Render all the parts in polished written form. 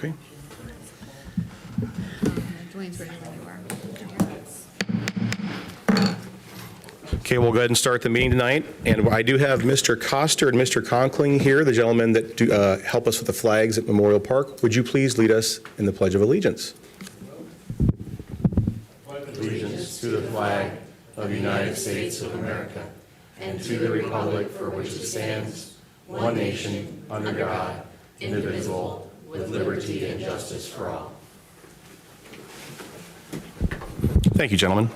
Okay. Dwayne's ready when you are. Okay, we'll go ahead and start the meeting tonight. And I do have Mr. Coster and Mr. Conkling here, the gentlemen that do, help us with the flags at Memorial Park. Would you please lead us in the Pledge of Allegiance? Allegiance to the flag of the United States of America and to the republic for which it stands, one nation, under God, indivisible, with liberty and justice for all. Thank you, gentlemen.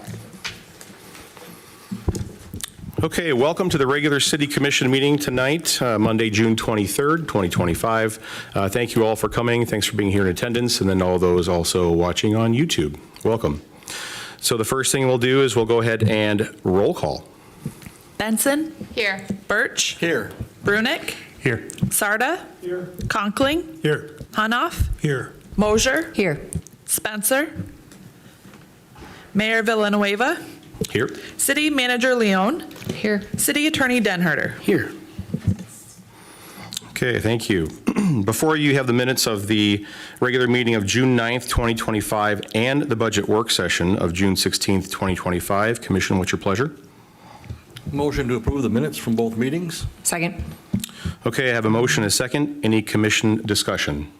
Okay, welcome to the regular City Commission meeting tonight, Monday, June 23rd, 2025. Thank you all for coming. Thanks for being here in attendance, and then all those also watching on YouTube. Welcome. So the first thing we'll do is we'll go ahead and roll call. Benson. Here. Birch. Here. Brunick. Here. Sarda. Here. Conkling. Here. Hanoff. Here. Mosier. Here. Spencer. Mayor Villanueva. Here. City Manager Leon. Here. City Attorney Denherter. Here. Okay, thank you. Before you have the minutes of the regular meeting of June 9th, 2025, and the budget work session of June 16th, 2025. Commission, what's your pleasure? Motion to approve the minutes from both meetings. Second. Okay, I have a motion and a second. Any commission discussion?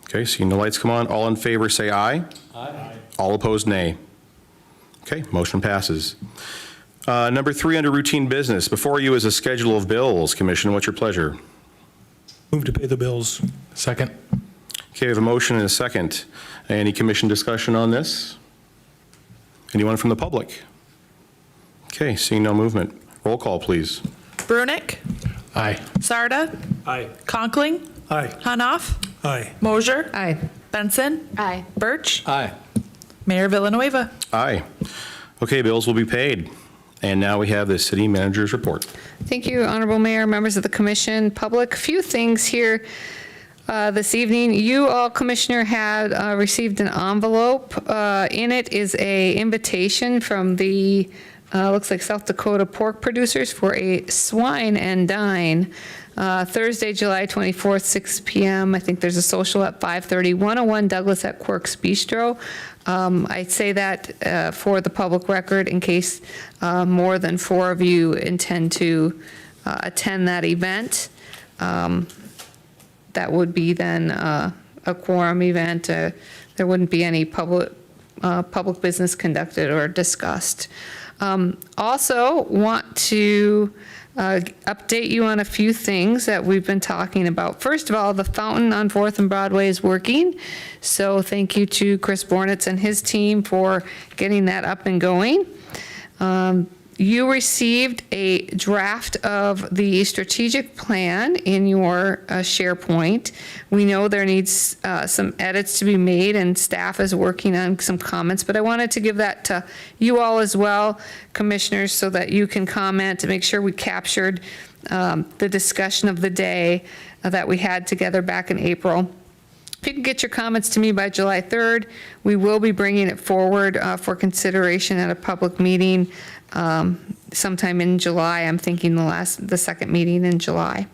Okay, seeing the lights come on, all in favor say aye. Aye. All opposed, nay. Okay, motion passes. Number 3 under routine business. Before you is a schedule of bills. Commission, what's your pleasure? Move to pay the bills. Second. Okay, we have a motion and a second. Any commission discussion on this? Anyone from the public? Okay, seeing no movement. Roll call, please. Brunick. Aye. Sarda. Aye. Conkling. Aye. Hanoff. Aye. Mosier. Aye. Benson. Aye. Birch. Aye. Mayor Villanueva. Aye. Okay, bills will be paid. And now we have the city manager's report. Thank you, Honorable Mayor, members of the commission, public. A few things here this evening. You all, Commissioner, had received an envelope. In it is a invitation from the, looks like South Dakota pork producers for a swine and dine. Thursday, July 24th, 6 p.m. I think there's a social at 5:30, 101 Douglas at Quirk's Bistro. I say that for the public record in case more than 4 of you intend to attend that event. That would be then a quorum event. There wouldn't be any public business conducted or discussed. Also want to update you on a few things that we've been talking about. First of all, the fountain on 4th and Broadway is working. So thank you to Chris Bornitz and his team for getting that up and going. You received a draft of the strategic plan in your SharePoint. We know there needs some edits to be made, and staff is working on some comments, but I wanted to give that to you all as well, commissioners, so that you can comment to make sure we captured the discussion of the day that we had together back in April. If you can get your comments to me by July 3rd, we will be bringing it forward for consideration at a public meeting sometime in July. I'm thinking the second meeting in July.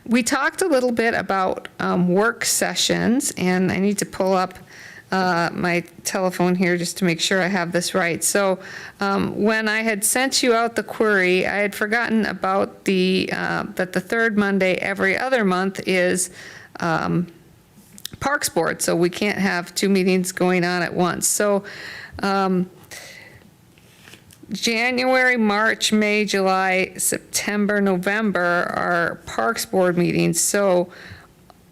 We talked a little bit about work sessions, and I need to pull up my telephone here just to make sure I have this right. So when I had sent you out the query, I had forgotten about that the third Monday every other month is Parks Board, so we can't have 2 meetings going on at once. So January, March, May, July, September, November are Parks Board meetings. So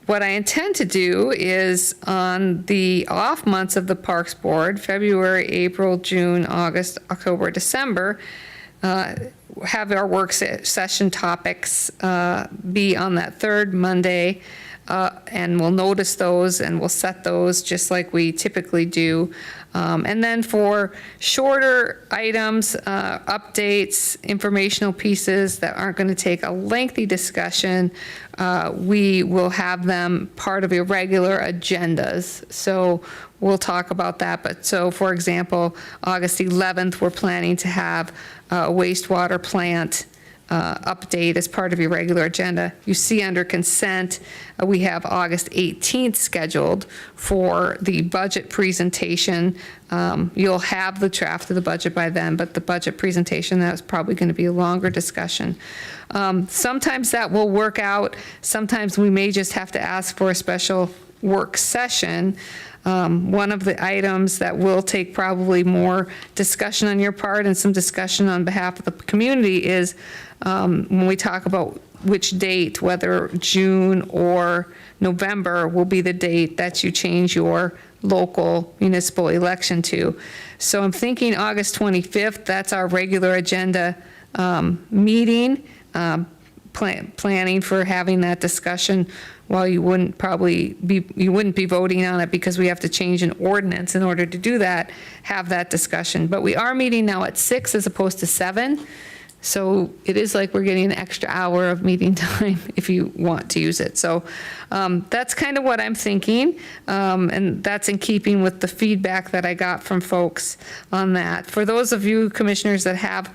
what I intend to do is on the off months of the Parks Board, February, April, June, August, October, December, have our work session topics be on that third Monday. And we'll notice those and we'll set those just like we typically do. And then for shorter items, updates, informational pieces that aren't going to take a lengthy discussion, we will have them part of your regular agendas. So we'll talk about that. But so, for example, August 11th, we're planning to have a wastewater plant update as part of your regular agenda. You see under consent, we have August 18th scheduled for the budget presentation. You'll have the draft of the budget by then, but the budget presentation, that's probably going to be a longer discussion. Sometimes that will work out. Sometimes we may just have to ask for a special work session. One of the items that will take probably more discussion on your part and some discussion on behalf of the community is when we talk about which date, whether June or November will be the date that you change your local municipal election to. So I'm thinking August 25th, that's our regular agenda meeting, planning for having that discussion. While you wouldn't be voting on it because we have to change an ordinance in order to do that, have that discussion. But we are meeting now at 6 as opposed to 7. So it is like we're getting an extra hour of meeting time if you want to use it. So that's kind of what I'm thinking. And that's in keeping with the feedback that I got from folks on that. For those of you commissioners that have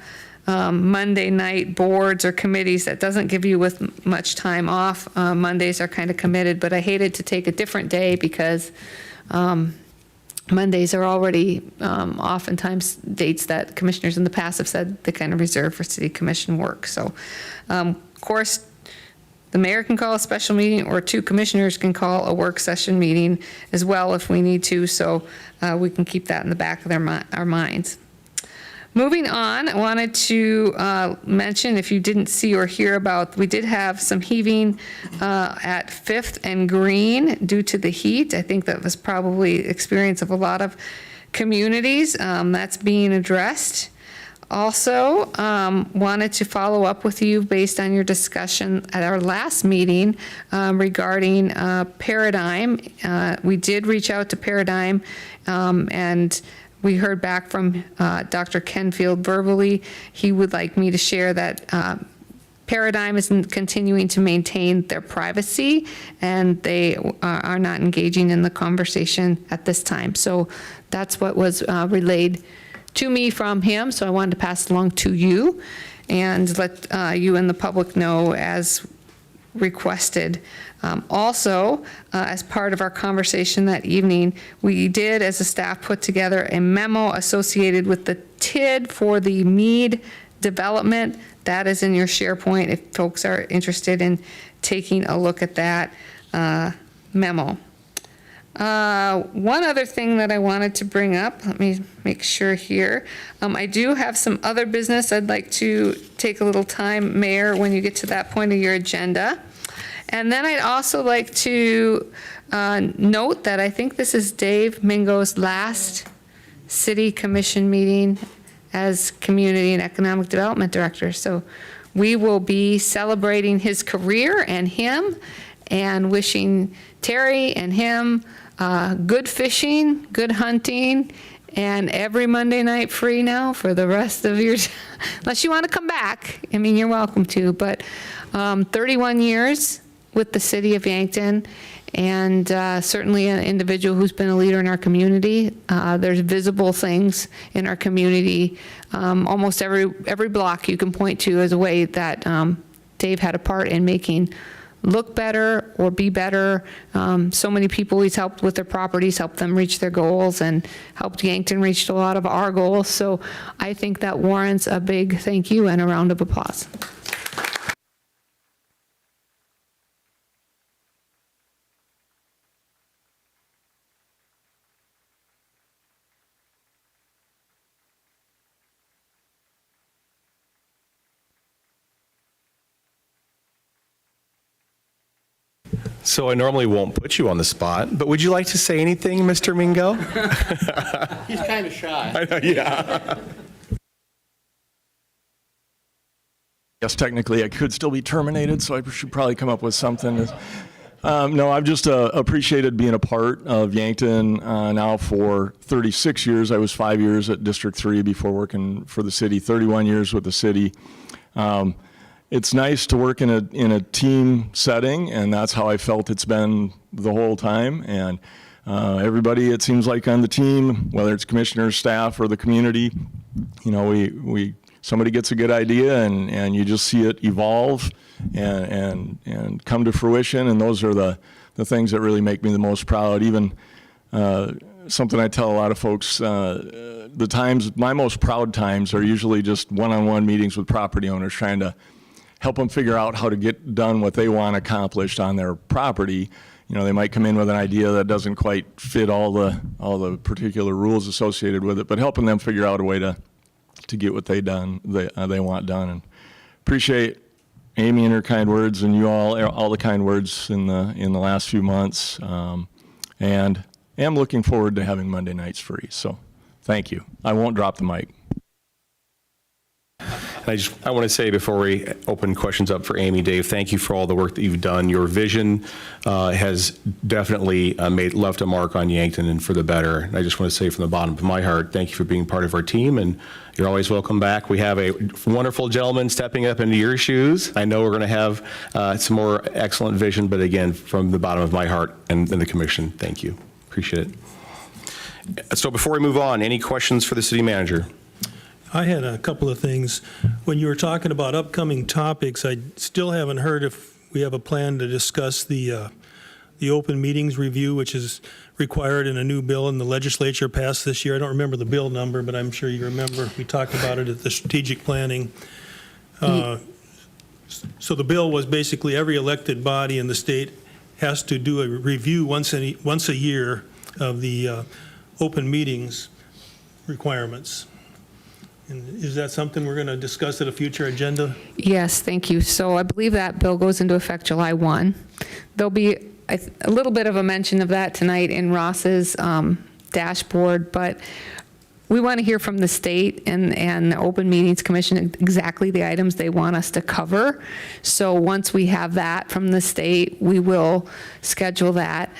Monday night boards or committees, that doesn't give you with much time off. Mondays are kind of committed, but I hated to take a different day because Mondays are already oftentimes dates that commissioners in the past have said they kind of reserve for city commission work. So, of course, the mayor can call a special meeting or 2 commissioners can call a work session meeting as well if we need to. So we can keep that in the back of our minds. Moving on, I wanted to mention, if you didn't see or hear about, we did have some heaving at 5th and Green due to the heat. I think that was probably experience of a lot of communities. That's being addressed. Also, wanted to follow up with you based on your discussion at our last meeting regarding Paradigm. We did reach out to Paradigm and we heard back from Dr. Kenfield verbally. He would like me to share that Paradigm is continuing to maintain their privacy and they are not engaging in the conversation at this time. So that's what was relayed to me from him. So I wanted to pass it along to you and let you and the public know as requested. Also, as part of our conversation that evening, we did, as a staff, put together a memo associated with the TID for the Mead development. That is in your SharePoint if folks are interested in taking a look at that memo. One other thing that I wanted to bring up, let me make sure here. I do have some other business I'd like to take a little time, Mayor, when you get to that point of your agenda. And then I'd also like to note that I think this is Dave Mingo's last city commission meeting as Community and Economic Development Director. So we will be celebrating his career and him and wishing Terry and him good fishing, good hunting, and every Monday night free now for the rest of your, unless you want to come back. I mean, you're welcome to, but 31 years with the city of Yankton, and certainly an individual who's been a leader in our community. There's visible things in our community. Almost every block you can point to as a way that Dave had a part in making look better or be better. So many people he's helped with their properties, helped them reach their goals, and helped Yankton reach a lot of our goals. So I think that warrants a big thank you and a round of applause. So I normally won't put you on the spot, but would you like to say anything, Mr. Mingo? He's kind of shy. I know, yeah. Yes, technically I could still be terminated, so I should probably come up with something. No, I've just appreciated being a part of Yankton now for 36 years. I was 5 years at District 3 before working for the city, 31 years with the city. It's nice to work in a team setting, and that's how I felt it's been the whole time. And everybody, it seems like on the team, whether it's commissioners, staff, or the community, you know, we somebody gets a good idea and you just see it evolve and come to fruition. And those are the things that really make me the most proud. Even something I tell a lot of folks, my most proud times are usually just one-on-one meetings with property owners, trying to help them figure out how to get done what they want accomplished on their property. You know, they might come in with an idea that doesn't quite fit all the particular rules associated with it, but helping them figure out a way to get what they want done. And appreciate Amy and her kind words, and you all the kind words in the last few months. And am looking forward to having Monday nights free. So thank you. I won't drop the mic. I want to say before we open questions up for Amy, Dave, thank you for all the work that you've done. Your vision has definitely left a mark on Yankton and for the better. And I just want to say from the bottom of my heart, thank you for being part of our team, and you're always welcome back. We have a wonderful gentleman stepping up into your shoes. I know we're going to have some more excellent vision, but again, from the bottom of my heart and the commission, thank you. Appreciate it. So before we move on, any questions for the city manager? I had a couple of things. When you were talking about upcoming topics, I still haven't heard if we have a plan to discuss the open meetings review, which is required in a new bill in the legislature passed this year. I don't remember the bill number, but I'm sure you remember. We talked about it at the strategic planning. So the bill was basically every elected body in the state has to do a review once a year of the open meetings requirements. And is that something we're going to discuss at a future agenda? Yes, thank you. So I believe that bill goes into effect July 1. There'll be a little bit of a mention of that tonight in Ross's dashboard, but we want to hear from the state and the Open Meetings Commission exactly the items they want us to cover. So once we have that from the state, we will schedule that.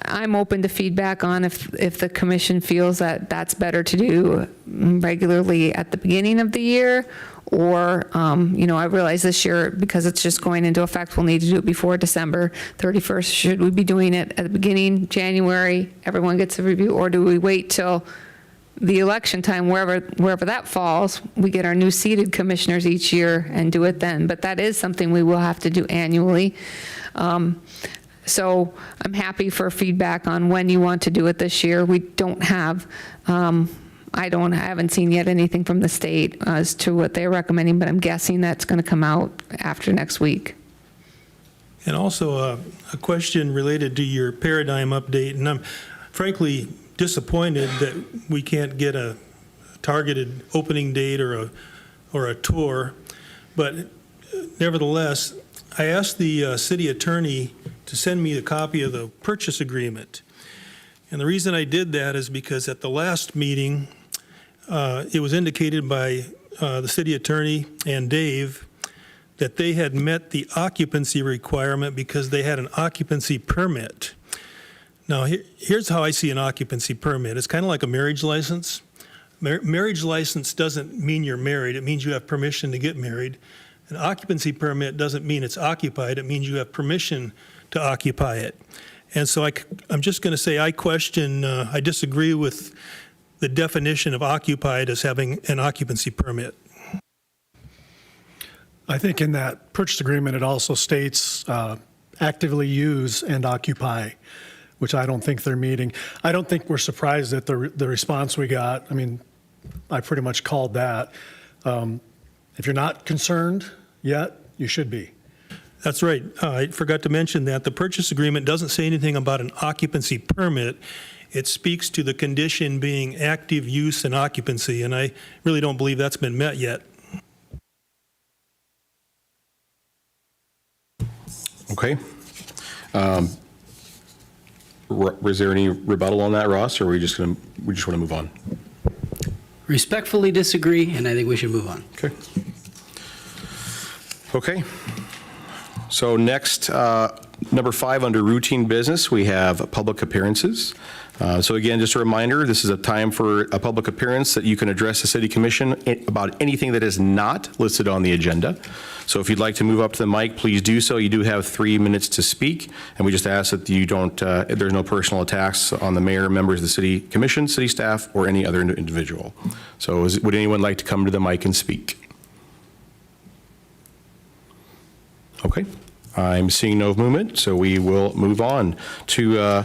I'm open to feedback on if the commission feels that that's better to do regularly at the beginning of the year, or, I realize this year, because it's just going into effect, we'll need to do it before December 31st. Should we be doing it at the beginning, January, everyone gets a review, or do we wait till the election time, wherever that falls, we get our new seated commissioners each year and do it then? But that is something we will have to do annually. So I'm happy for feedback on when you want to do it this year. We don't have, I haven't seen yet anything from the state as to what they're recommending, but I'm guessing that's going to come out after next week. And also a question related to your paradigm update, and I'm frankly disappointed that we can't get a targeted opening date or a tour, but nevertheless, I asked the city attorney to send me a copy of the purchase agreement. And the reason I did that is because at the last meeting, it was indicated by the city attorney and Dave that they had met the occupancy requirement because they had an occupancy permit. Now, here's how I see an occupancy permit. It's kind of like a marriage license. Marriage license doesn't mean you're married. It means you have permission to get married. An occupancy permit doesn't mean it's occupied. It means you have permission to occupy it. And so I'm just going to say I disagree with the definition of occupied as having an occupancy permit. I think in that purchase agreement, it also states actively use and occupy, which I don't think they're meeting. I don't think we're surprised at the response we got. I mean, I pretty much called that. If you're not concerned yet, you should be. That's right. I forgot to mention that the purchase agreement doesn't say anything about an occupancy permit. It speaks to the condition being active use and occupancy, and I really don't believe that's been met yet. Okay. Is there any rebuttal on that, Ross, or we just want to move on? Respectfully disagree, and I think we should move on. Okay. Okay. So next, number 5 under routine business, we have public appearances. So again, just a reminder, this is a time for a public appearance that you can address the City Commission about anything that is not listed on the agenda. So if you'd like to move up to the mic, please do so. You do have 3 minutes to speak, and we just ask that you don't, there's no personal attacks on the mayor, members of the City Commission, city staff, or any other individual. So would anyone like to come to the mic and speak? Okay. I'm seeing no movement, so we will move on to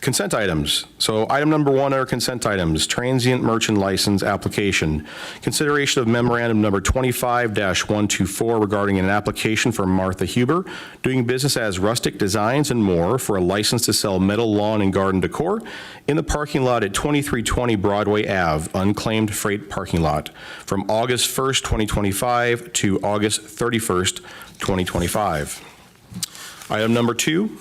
consent items. So item number 1 are consent items, transient merchant license application. Consideration of memorandum number 25-124 regarding an application from Martha Huber, doing business as Rustic Designs and More, for a license to sell metal lawn and garden decor in the parking lot at 2320 Broadway Ave, unclaimed freight parking lot, from August 1st, 2025 to August 31st, 2025. Item number 2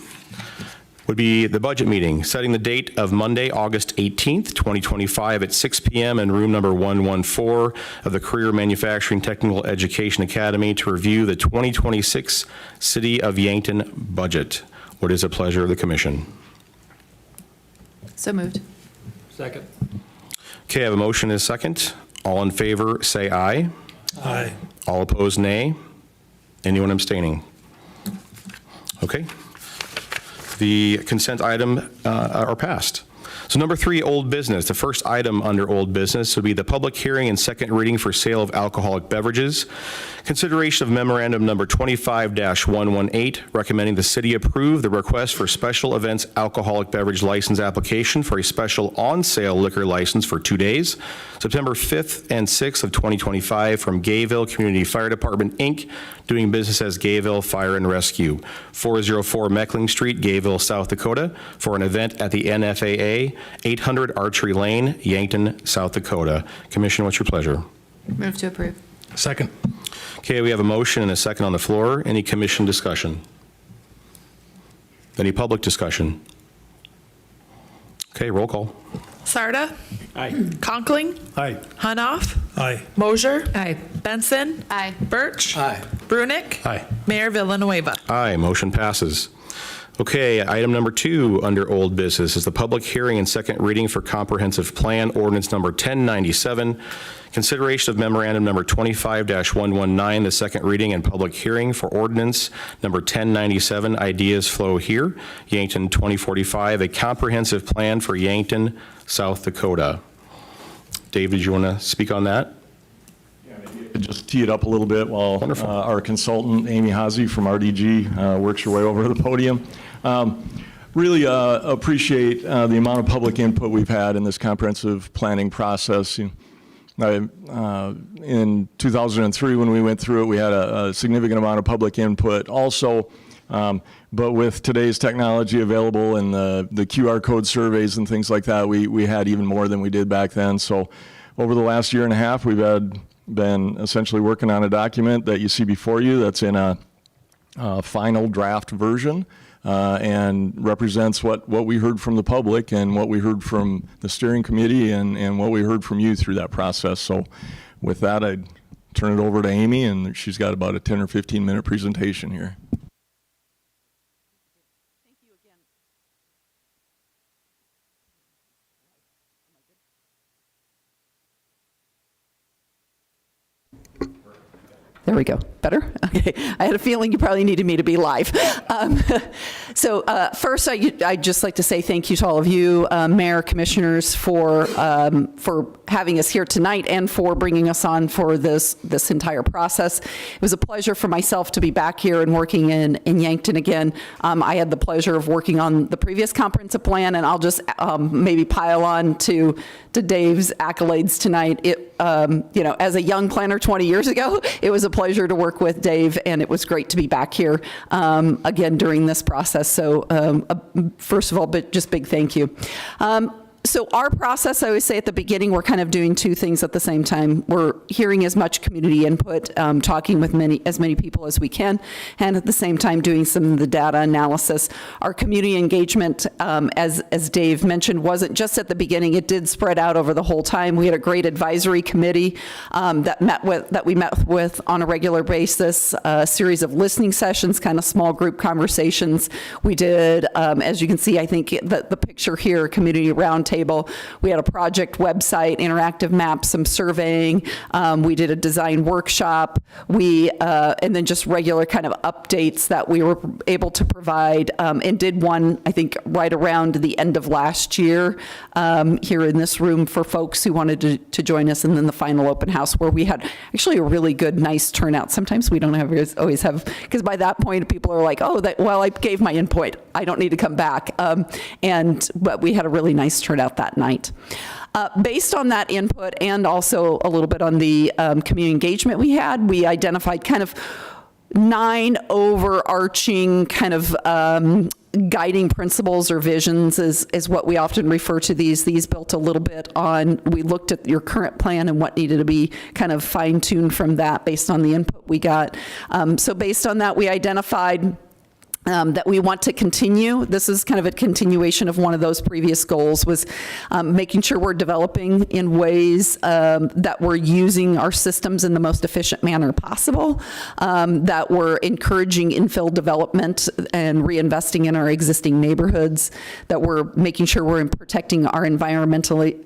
would be the budget meeting, setting the date of Monday, August 18th, 2025 at 6 p.m. in room number 114 of the Career Manufacturing Technical Education Academy to review the 2026 City of Yankton budget. What is the pleasure of the commission? So moved. Second. Okay, I have a motion and a second. All in favor, say aye. Aye. All opposed, nay. Anyone abstaining? Okay. The consent item are passed. So number 3, old business. The first item under old business would be the public hearing and second reading for sale of alcoholic beverages. Consideration of memorandum number 25-118, recommending the city approve the request for special events alcoholic beverage license application for a special on-sale liquor license for 2 days, September 5th and 6th of 2025, from Gayville Community Fire Department, Inc., doing business as Gayville Fire and Rescue, 404 Meckling Street, Gayville, South Dakota, for an event at the NFAA, 800 Archery Lane, Yankton, South Dakota. Commissioner, what's your pleasure? Move to approve. Second. Okay, we have a motion and a second on the floor. Any commission discussion? Any public discussion? Okay, roll call. Sarda. Aye. Conkling. Aye. Hanoff. Aye. Mosier. Aye. Benson. Aye. Birch. Aye. Brunick. Aye. Mayor Villanueva. Aye, motion passes. Okay, item number 2 under old business is the public hearing and second reading for comprehensive plan ordinance number 1097. Consideration of memorandum number 25-119, the second reading and public hearing for ordinance number 1097, Ideas Flow Here, Yankton 2045, a comprehensive plan for Yankton, South Dakota. Dave, did you want to speak on that? Just tee it up a little bit while Wonderful. Our consultant, Amy Hazy from RDG, works her way over to the podium. Really appreciate the amount of public input we've had in this comprehensive planning process. In 2003, when we went through it, we had a significant amount of public input also. But with today's technology available and the QR code surveys and things like that, we had even more than we did back then. So over the last year and a half, we've been essentially working on a document that you see before you that's in a final draft version and represents what we heard from the public and what we heard from the steering committee and what we heard from you through that process. So with that, I'd turn it over to Amy, and she's got about a 10 or 15 minute presentation here. There we go. Better? Okay. I had a feeling you probably needed me to be live. So first, I'd just like to say thank you to all of you, Mayor, Commissioners, for having us here tonight and for bringing us on for this entire process. It was a pleasure for myself to be back here and working in Yankton again. I had the pleasure of working on the previous comprehensive plan, and I'll just maybe pile on to Dave's accolades tonight. As a young planner 20 years ago, it was a pleasure to work with Dave, and it was great to be back here again during this process. So first of all, but just big thank you. So our process, I always say at the beginning, we're kind of doing two things at the same time. We're hearing as much community input, talking with as many people as we can, and at the same time doing some of the data analysis. Our community engagement, as Dave mentioned, wasn't just at the beginning. It did spread out over the whole time. We had a great advisory committee that we met with on a regular basis, a series of listening sessions, kind of small group conversations. We did, as you can see, I think the picture here, community roundtable. We had a project website, interactive maps, some surveying. We did a design workshop. And then just regular kind of updates that we were able to provide, and did one, I think, right around the end of last year here in this room for folks who wanted to join us, and then the final open house where we had actually a really good, nice turnout. Sometimes we don't always have, because by that point people are like, oh, well, I gave my input. I don't need to come back. But we had a really nice turnout that night. Based on that input and also a little bit on the community engagement we had, we identified kind of 9 overarching kind of guiding principles or visions is what we often refer to these. These built a little bit on, we looked at your current plan and what needed to be kind of fine-tuned from that based on the input we got. So based on that, we identified that we want to continue. This is kind of a continuation of one of those previous goals, was making sure we're developing in ways that we're using our systems in the most efficient manner possible, that we're encouraging infill development and reinvesting in our existing neighborhoods, that we're making sure we're protecting our environmentally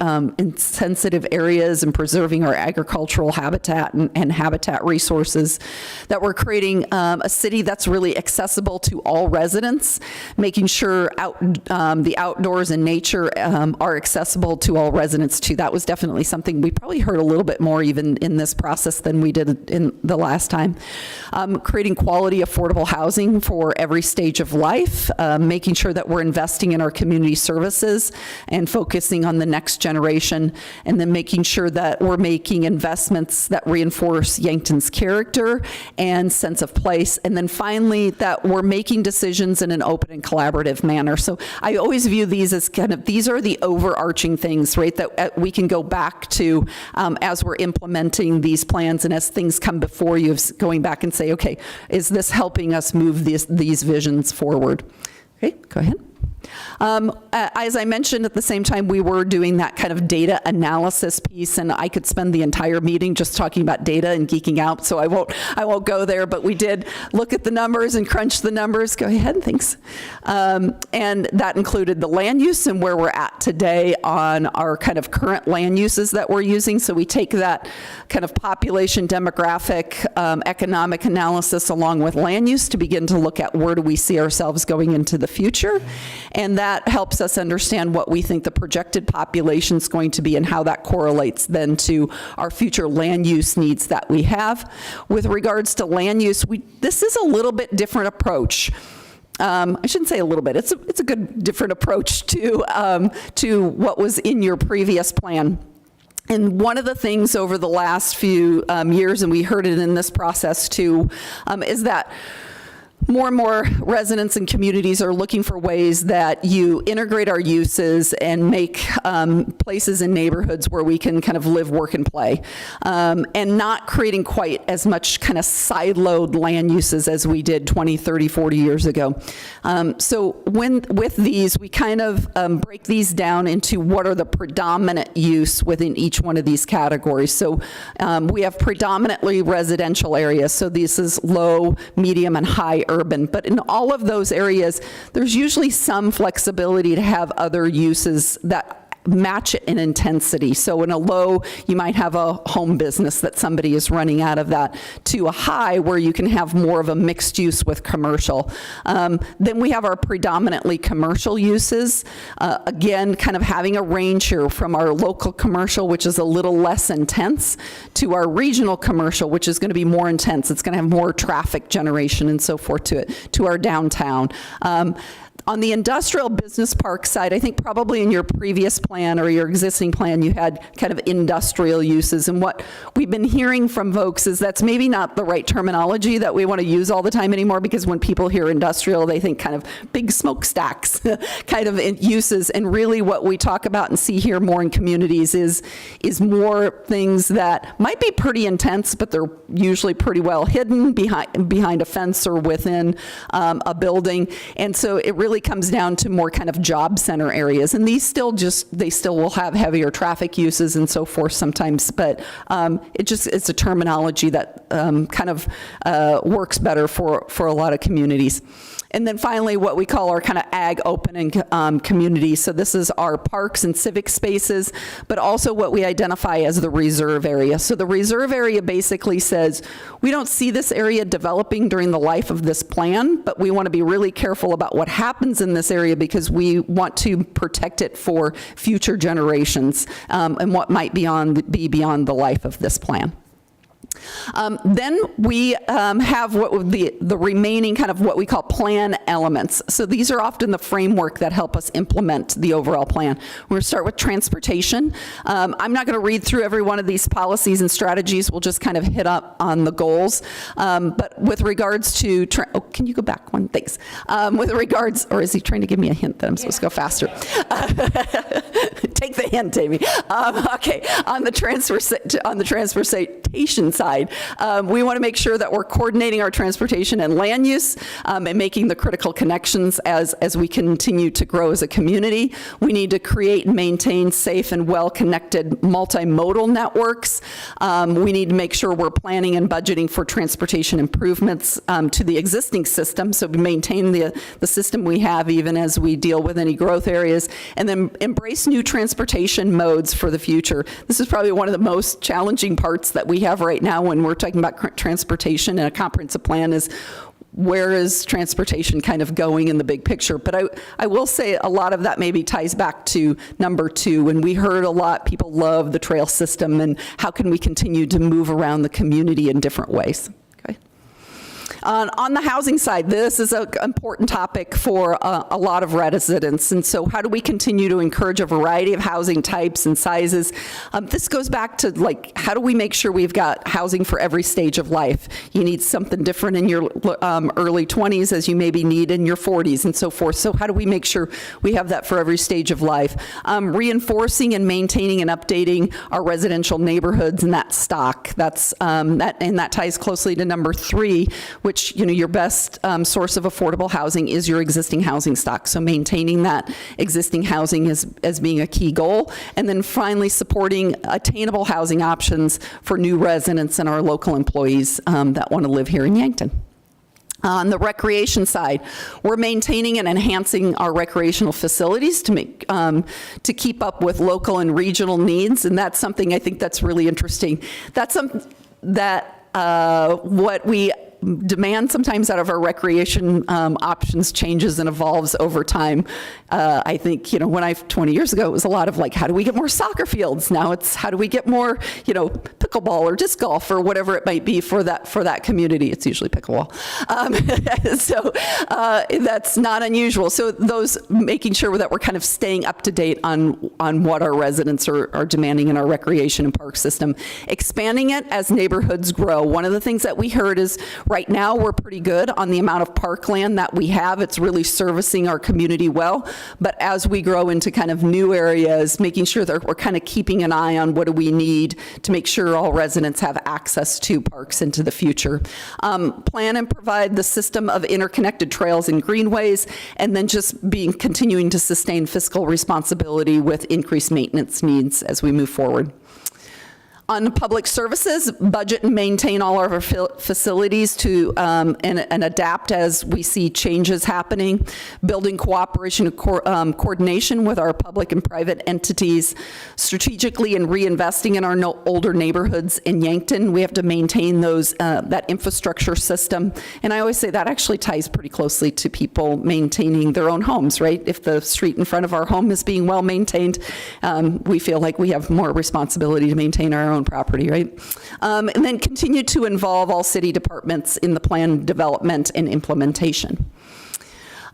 sensitive areas and preserving our agricultural habitat and habitat resources, that we're creating a city that's really accessible to all residents, making sure the outdoors and nature are accessible to all residents too. That was definitely something we probably heard a little bit more even in this process than we did in the last time. Creating quality, affordable housing for every stage of life, making sure that we're investing in our community services and focusing on the next generation, and then making sure that we're making investments that reinforce Yankton's character and sense of place, and then finally that we're making decisions in an open and collaborative manner. So I always view these as kind of, these are the overarching things, right, that we can go back to as we're implementing these plans, and as things come before you, going back and say, okay, is this helping us move these visions forward? Okay, go ahead. As I mentioned, at the same time, we were doing that kind of data analysis piece, and I could spend the entire meeting just talking about data and geeking out, so I won't go there, but we did look at the numbers and crunch the numbers. Go ahead, thanks. And that included the land use and where we're at today on our kind of current land uses that we're using. So we take that kind of population, demographic, economic analysis along with land use to begin to look at where do we see ourselves going into the future. And that helps us understand what we think the projected population is going to be and how that correlates then to our future land use needs that we have. With regards to land use, this is a little bit different approach. I shouldn't say a little bit. It's a good different approach to what was in your previous plan. And one of the things over the last few years, and we heard it in this process too, is that more and more residents and communities are looking for ways that you integrate our uses and make places and neighborhoods where we can kind of live, work, and play, and not creating quite as much kind of siloed land uses as we did 20, 30, 40 years ago. So with these, we kind of break these down into what are the predominant use within each one of these categories. So we have predominantly residential areas. So this is low, medium, and high urban, but in all of those areas, there's usually some flexibility to have other uses that match it in intensity. So in a low, you might have a home business that somebody is running out of that, to a high where you can have more of a mixed use with commercial. Then we have our predominantly commercial uses. Again, kind of having a range here from our local commercial, which is a little less intense, to our regional commercial, which is going to be more intense. It's going to have more traffic generation and so forth to it, to our downtown. On the industrial business park side, I think probably in your previous plan or your existing plan, you had kind of industrial uses. And what we've been hearing from folks is that's maybe not the right terminology that we want to use all the time anymore, because when people hear industrial, they think kind of big smokestacks kind of uses. And really what we talk about and see here more in communities is more things that might be pretty intense, but they're usually pretty well hidden behind a fence or within a building. And so it really comes down to more kind of job center areas. And these they still will have heavier traffic uses and so forth sometimes, but it's a terminology that kind of works better for a lot of communities. And then finally, what we call our kind of ag open community. So this is our parks and civic spaces, but also what we identify as the reserve area. So the reserve area basically says, we don't see this area developing during the life of this plan, but we want to be really careful about what happens in this area because we want to protect it for future generations and what might be beyond the life of this plan. Then we have the remaining kind of what we call plan elements. So these are often the framework that help us implement the overall plan. We're going to start with transportation. I'm not going to read through every one of these policies and strategies. We'll just kind of hit up on the goals. But with regards to, can you go back one? Thanks. With regards, or is he trying to give me a hint that I'm supposed to go faster? Take the hint, Amy. Okay, on the transportation side, we want to make sure that we're coordinating our transportation and land use and making the critical connections as we continue to grow as a community. We need to create and maintain safe and well-connected multimodal networks. We need to make sure we're planning and budgeting for transportation improvements to the existing system, so we maintain the system we have even as we deal with any growth areas, and then embrace new transportation modes for the future. This is probably one of the most challenging parts that we have right now when we're talking about transportation and a comprehensive plan is where is transportation kind of going in the big picture. But I will say a lot of that maybe ties back to number 2. When we heard a lot, people love the trail system and how can we continue to move around the community in different ways. On the housing side, this is an important topic for a lot of residents. And so how do we continue to encourage a variety of housing types and sizes? This goes back to, like, how do we make sure we've got housing for every stage of life? You need something different in your early 20s as you maybe need in your 40s and so forth. So how do we make sure we have that for every stage of life? Reinforcing and maintaining and updating our residential neighborhoods and that stock. That ties closely to number 3, which, your best source of affordable housing is your existing housing stock. So maintaining that existing housing as being a key goal. And then finally, supporting attainable housing options for new residents and our local employees that want to live here in Yankton. On the recreation side, we're maintaining and enhancing our recreational facilities to keep up with local and regional needs. And that's something I think that's really interesting. That's something that what we demand sometimes out of our recreation options changes and evolves over time. I think, 20 years ago, it was a lot of like, how do we get more soccer fields? Now it's how do we get more, pickleball or disc golf or whatever it might be for that community. It's usually pickleball. So that's not unusual. So those making sure that we're kind of staying up to date on what our residents are demanding in our recreation and park system. Expanding it as neighborhoods grow. One of the things that we heard is right now we're pretty good on the amount of parkland that we have. It's really servicing our community well. But as we grow into kind of new areas, making sure that we're kind of keeping an eye on what do we need to make sure all residents have access to parks into the future. Plan and provide the system of interconnected trails and greenways, and then just continuing to sustain fiscal responsibility with increased maintenance needs as we move forward. On public services, budget and maintain all of our facilities to and adapt as we see changes happening, building cooperation and coordination with our public and private entities, strategically and reinvesting in our older neighborhoods in Yankton. We have to maintain that infrastructure system. And I always say that actually ties pretty closely to people maintaining their own homes, right? If the street in front of our home is being well maintained, we feel like we have more responsibility to maintain our own property, right? And then continue to involve all city departments in the plan development and implementation.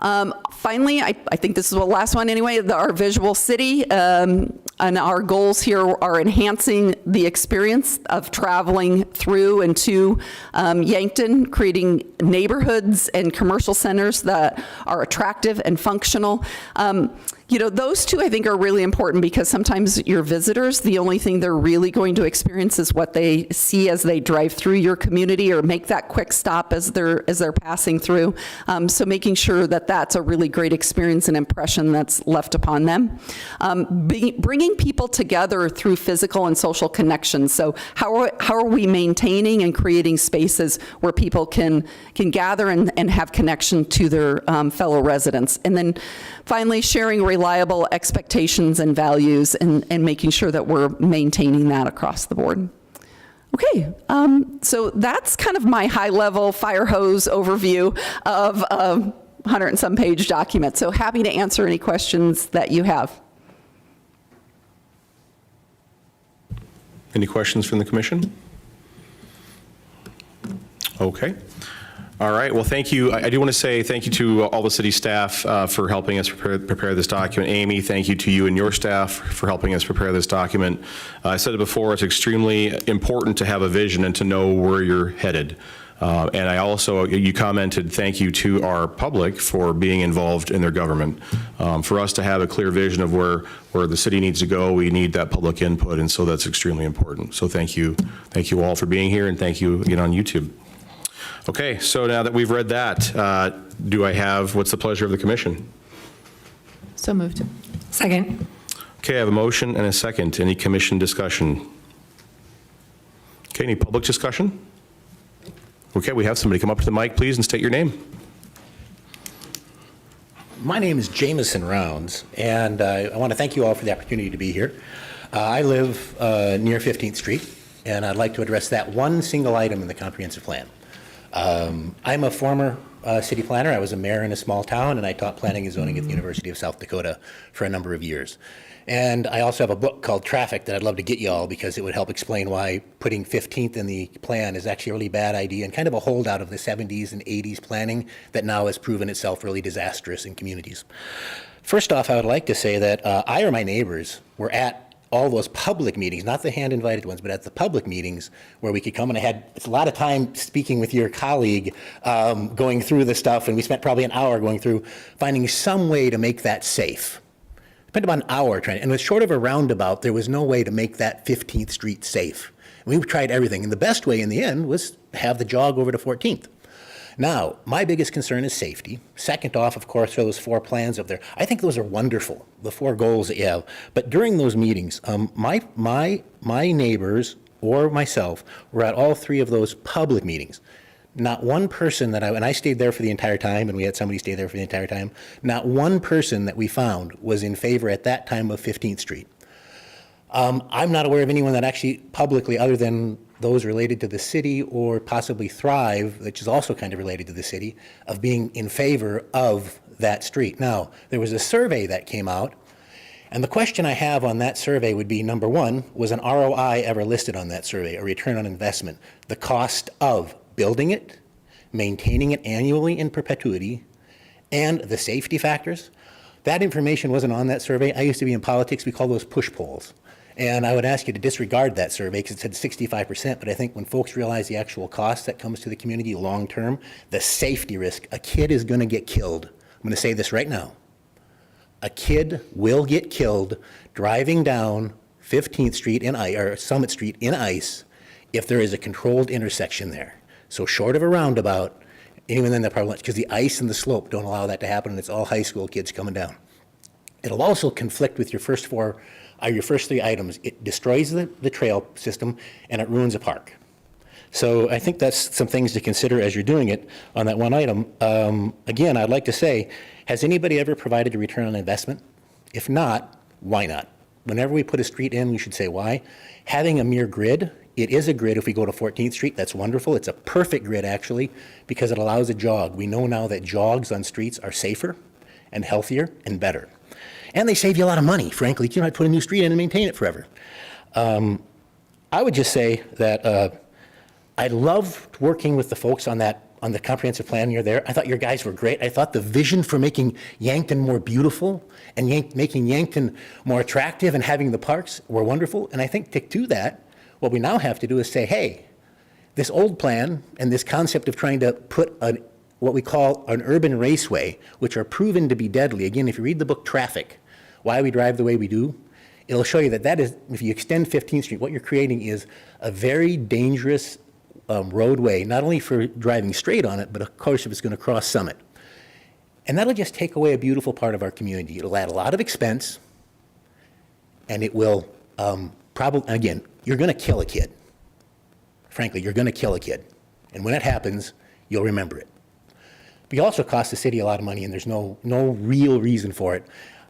Finally, I think this is the last one anyway, our visual city. And our goals here are enhancing the experience of traveling through and to Yankton, creating neighborhoods and commercial centers that are attractive and functional. Those two I think are really important because sometimes your visitors, the only thing they're really going to experience is what they see as they drive through your community or make that quick stop as they're passing through. So making sure that that's a really great experience and impression that's left upon them. Bringing people together through physical and social connections. So how are we maintaining and creating spaces where people can gather and have connection to their fellow residents? And then finally, sharing reliable expectations and values and making sure that we're maintaining that across the board. Okay, so that's kind of my high-level fire hose overview of a 100 and some page document. So happy to answer any questions that you have. Any questions from the commission? Okay. All right, well, thank you. I do want to say thank you to all the city staff for helping us prepare this document. Amy, thank you to you and your staff for helping us prepare this document. I said it before, it's extremely important to have a vision and to know where you're headed. And I also, you commented, thank you to our public for being involved in their government. For us to have a clear vision of where the city needs to go, we need that public input, and so that's extremely important. So thank you all for being here, and thank you again on YouTube. Okay, so now that we've read that, what's the pleasure of the commission? So moved. Second. Okay, I have a motion and a second. Any commission discussion? Okay, any public discussion? Okay, we have somebody come up to the mic, please, and state your name. My name is Jameson Rounds, and I want to thank you all for the opportunity to be here. I live near 15th Street, and I'd like to address that one single item in the comprehensive plan. I'm a former city planner. I was a mayor in a small town, and I taught planning and zoning at the University of South Dakota for a number of years. And I also have a book called Traffic that I'd love to get you all because it would help explain why putting 15th in the plan is actually a really bad idea and kind of a holdout of the 70s and 80s planning that now has proven itself really disastrous in communities. First off, I would like to say that I or my neighbors were at all those public meetings, not the hand-invited ones, but at the public meetings where we could come, and I had a lot of time speaking with your colleague, going through the stuff, and we spent probably an hour going through finding some way to make that safe. Spent about an hour trying, and it was short of a roundabout, there was no way to make that 15th Street safe. And we tried everything, and the best way in the end was have the jog over to 14th. Now, my biggest concern is safety. Second off, of course, are those 4 plans up there. I think those are wonderful, the 4 goals that you have. But during those meetings, my neighbors or myself were at all 3 of those public meetings. Not one person and I stayed there for the entire time, and we had somebody stay there for the entire time, not one person that we found was in favor at that time of 15th Street. I'm not aware of anyone that actually publicly, other than those related to the city or possibly Thrive, which is also kind of related to the city, of being in favor of that street. Now, there was a survey that came out, and the question I have on that survey would be, number one, was an ROI ever listed on that survey, a return on investment? The cost of building it, maintaining it annually in perpetuity, and the safety factors. That information wasn't on that survey. I used to be in politics. We call those push polls. And I would ask you to disregard that survey because it said 65%, but I think when folks realize the actual cost that comes to the community long term, the safety risk, a kid is going to get killed. I'm going to say this right now. A kid will get killed driving down 15th Street or Summit Street in ice if there is a controlled intersection there. So short of a roundabout, even then they'll probably, because the ice and the slope don't allow that to happen, and it's all high school kids coming down. It'll also conflict with your first 3 items. It destroys the trail system, and it ruins a park. So I think that's some things to consider as you're doing it on that one item. Again, I'd like to say, has anybody ever provided a return on investment? If not, why not? Whenever we put a street in, we should say why. Having a mere grid, it is a grid if we go to 14th Street. That's wonderful. It's a perfect grid, actually, because it allows a jog. We know now that jogs on streets are safer and healthier and better. And they save you a lot of money, frankly. You don't have to put a new street in and maintain it forever. I would just say that I loved working with the folks on the comprehensive plan you're there. I thought your guys were great. I thought the vision for making Yankton more beautiful and making Yankton more attractive and having the parks were wonderful. And I think to do that, what we now have to do is say, hey, this old plan and this concept of trying to put what we call an urban raceway, which are proven to be deadly. Again, if you read the book Traffic, Why We Drive the Way We Do, it'll show you that is, if you extend 15th Street, what you're creating is a very dangerous roadway, not only for driving straight on it, but of course if it's going to cross Summit. And that'll just take away a beautiful part of our community. It'll add a lot of expense, and it will probably, again, you're going to kill a kid. Frankly, you're going to kill a kid. And when it happens, you'll remember it. But you also cost the city a lot of money, and there's no real reason for it.